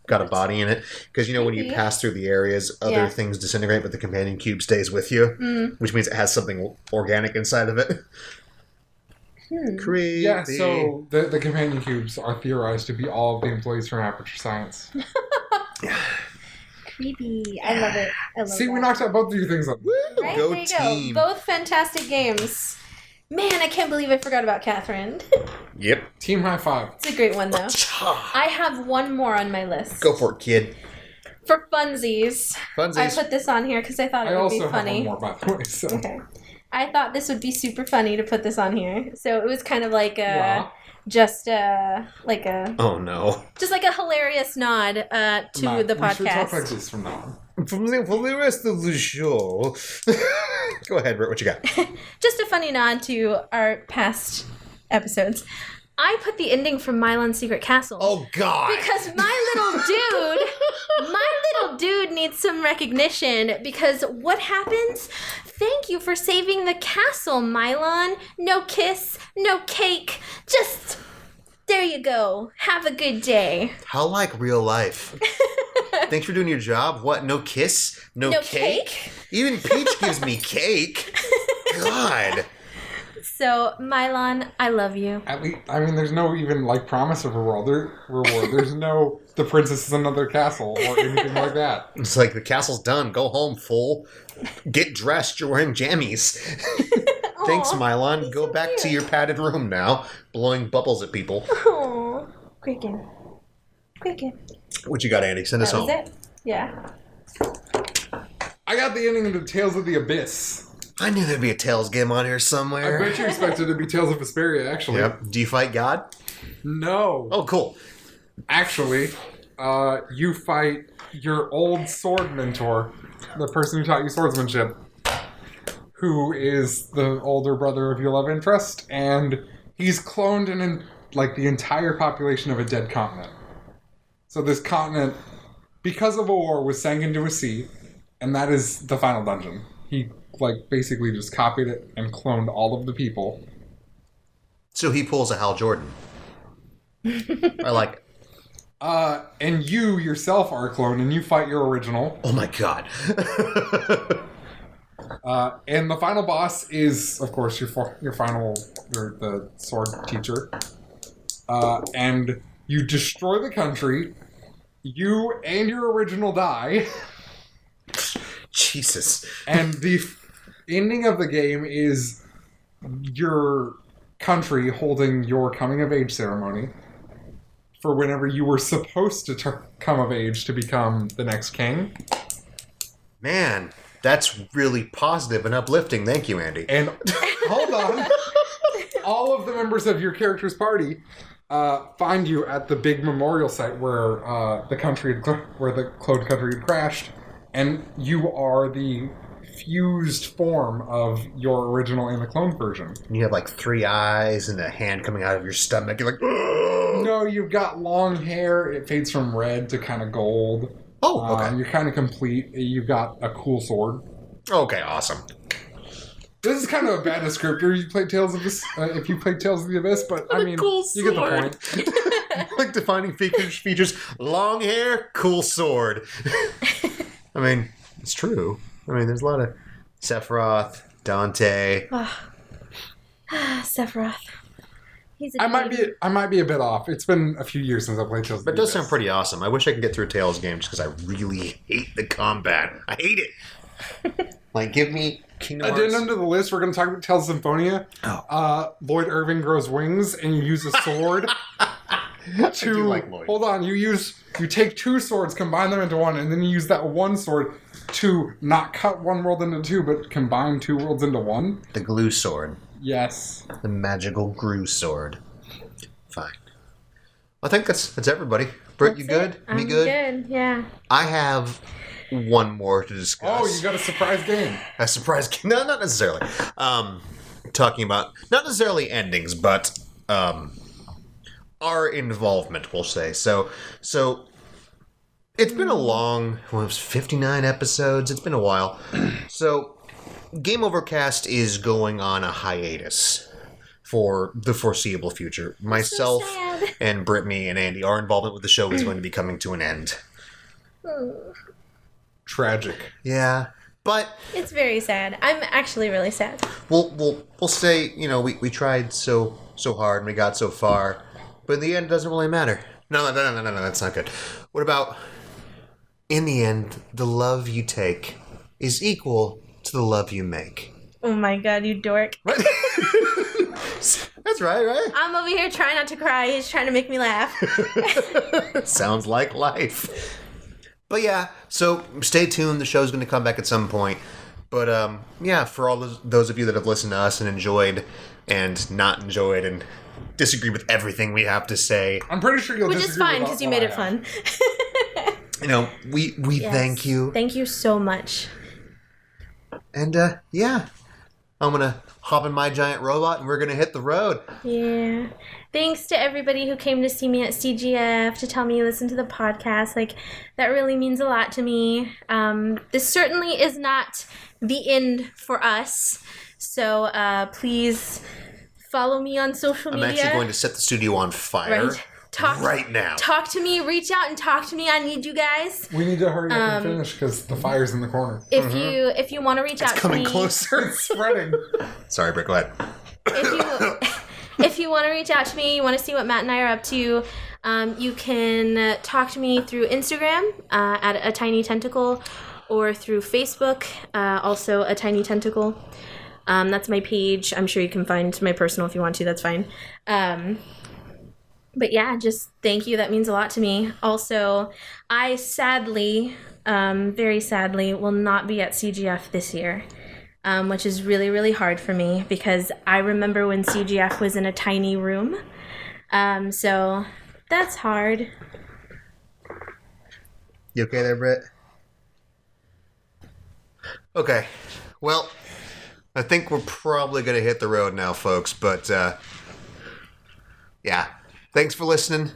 got a body in it? Because when you Maybe. pass through the areas, other Yeah. things disintegrate, but the companion cube stays with you. Which means it has something organic inside of it. Creepy. Yeah, so the companion cubes are theorized to be all of the employees from Aperture Science. Creepy. I love it. I love See, that. we knocked out both of your things up. Woo, Right? go There you team. go. Both fantastic games. Man, I can't believe I forgot about Catherine. Yep. Team high five. It's a great one, though. I have one more on my list. Go for it, kid. For funsies. I Funsies. put this on here because I thought it I would be also have funny. one more, by the way. So. Okay. I thought this would be super funny to put this on here. So it was kind of like Wow. just like a Oh no. hilarious nod to Matt, the We should talk like podcast. this from now on. For the rest of the show. Go ahead, Britt, what you got? Just a funny nod to our past episodes. I put the ending from Milan's Secret Castle. Oh god. Because my little dude needs some recognition because what happens? Thank you for saving the castle, Mylon. No kiss, no cake. Just there you go. Have a good day. How like real life. Thanks for doing your job. What? No kiss? No, No cake? cake? Even Peach gives me cake. God. So, Mylon, I love you. At least, I mean, there's no even like promise of a reward. There's no the princess is another castle or anything like that. It's like the castle's done. Go home, fool. Get dressed. You're wearing jammies. Thanks, Aw, Mylon. he's Go so back to cute. your padded room now, blowing bubbles at people. Oh, Quicken. What you got, Andy? Send us That was home. it? Yeah. I got the ending of the Tales of the Abyss. I knew there'd be a Tales game on here I somewhere. bet you expected it to be Tales of Vesperia, actually. Yep. Do you fight God? No. Oh, cool. Actually, you fight your old sword mentor, the person who taught you swordsmanship, who is the older brother of your love interest, and he's cloned in like the entire population of a dead continent. So this continent, because of a war, was sank into a sea, and that is the final dungeon. He like basically just copied it and cloned all of the people. So he pulls a Hal Jordan. I like it. And you yourself are a clone, and you fight your original. Oh my god. And the final boss is, of course, the sword teacher. And you destroy the country. You and your original die. Jesus. And the ending of the game is your country holding your coming of age ceremony for whenever you were supposed to come of age to become the next king. Man, that's really positive and uplifting. Thank you, Andy. And hold on, all of the members of your character's party find you at the big memorial site where the cloned country had crashed, and you are the fused form of your original in the clone version. You have like 3 eyes and a hand coming out of your stomach. You're like, "Ugh." No, you've got long hair. It fades from red to kind of gold. Oh, okay. You're kind of complete. You've got a cool sword. Okay, awesome. This is kind of a bad descriptor. You play Tales of if you play Tales of the Abyss, but I mean, cool you get the sword. point. Like defining features, long hair, cool sword. I mean, it's true. I mean, there's a lot of Sephiroth, Dante. Sephiroth. He's a I might baby. be a bit off. It's been a few years since I played Tales of the But it does Abyss. sound pretty awesome. I wish I could get through a Tales game just because I really hate the combat. I hate it. Like, give me Kingdom Hearts. Addendum to the list, we're going to talk about Tales of Symphonia. Oh. Lloyd Irving grows wings, and you use a sword I do like Lloyd. Hold on, you take 2 swords, combine them into one, and then you use that one sword to not cut one world into 2, but combine 2 worlds into 1. The glue sword. Yes. The magical glue sword. Fine. I think that's everybody. Britt, you good? I'm Me good? good, yeah. I have one more to discuss. Oh, you got a surprise game. A surprise game. No, not necessarily. Talking about not necessarily endings, but our involvement, we'll say. So it's been a long, it was 59 episodes. It's been a while. So Game Overcast is going on a hiatus for the foreseeable future. Myself sad. and Brittany and Andy, our involvement with the show is going to be coming to an end. Tragic. Yeah. But It's very sad. I'm actually really sad. we'll say, you know, we tried so hard and we got so far, but in the end, it doesn't really matter. No, that's not good. What about, in the end, the love you take is equal to the love you make? Oh my god, you dork. Right? That's right? I'm over here trying not to cry. He's trying to make me laugh. Sounds like life. But yeah, so stay tuned. The show's going to come back at some point. But yeah, for all those of you that have listened to us and enjoyed and not enjoyed and disagree with everything we have to say, I'm pretty sure you'll Which is disagree fine with because you what made I it have. fun. you know, we Yes. thank you. Thank you so much. And yeah, I'm going to hop in my giant robot and we're going to hit the road. Yeah. Thanks to everybody who came to see me at CGF to tell me you listen to the podcast. Like, that really means a lot to me. This certainly is not the end for us. So please follow me on social I'm media. actually going to set the studio on fire Right. right now. Talk to me. Reach out and talk to me. I need you guys. We need to hurry up and finish because the fire's in the corner. If you want to reach out Coming to me, closer. It's spreading. Sorry, Brick, go ahead. if you want to reach out to me, you want to see what Matt and I are up to, you can talk to me through Instagram at a tiny tentacle, or through Facebook, also a tiny tentacle. That's my page. I'm sure you can find my personal if you want to. That's fine. But yeah, just thank you. That means a lot to me. Also, I sadly, very sadly, will not be at CGF this year, which is really, really hard for me because I remember when CGF was in a tiny room. So that's hard. You okay there, Britt? Okay. Well, I think we're probably going to hit the road now, folks. But, yeah. Thanks for listening.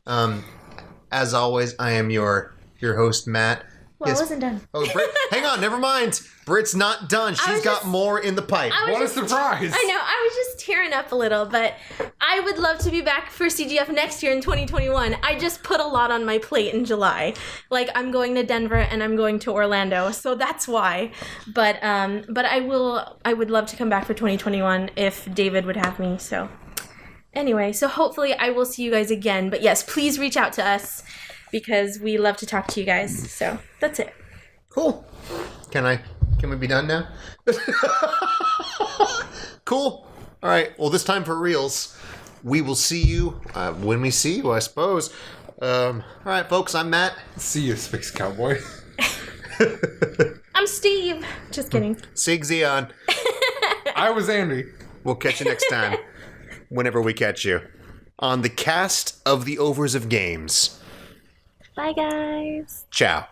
As always, I am your host, Matt. Well, I wasn't done. Oh, Britt, hang on. Never mind. Britt's not done. She's got more in the pipe. What a surprise! I know. I was just tearing up a little, but I would love to be back for CGF next year in 2021. I just put a lot on my plate in July. Like, I'm going to Denver and I'm going to Orlando, so that's why. But I would love to come back for 2021 if David would have me. So anyway, so hopefully I will see you guys again. But yes, please reach out to us because we love to talk to you guys. So that's it. Cool. Can we be done now? Cool. All right. Well, this time for reals. We will see you when we see you, I suppose. All right, folks. I'm Matt. See you, Space Cowboy. I'm Steve. Just kidding. Sig Xeon. I was Andy. We'll catch you next time. Whenever we catch you. On the cast of the Overs of Games. Bye, guys. Ciao.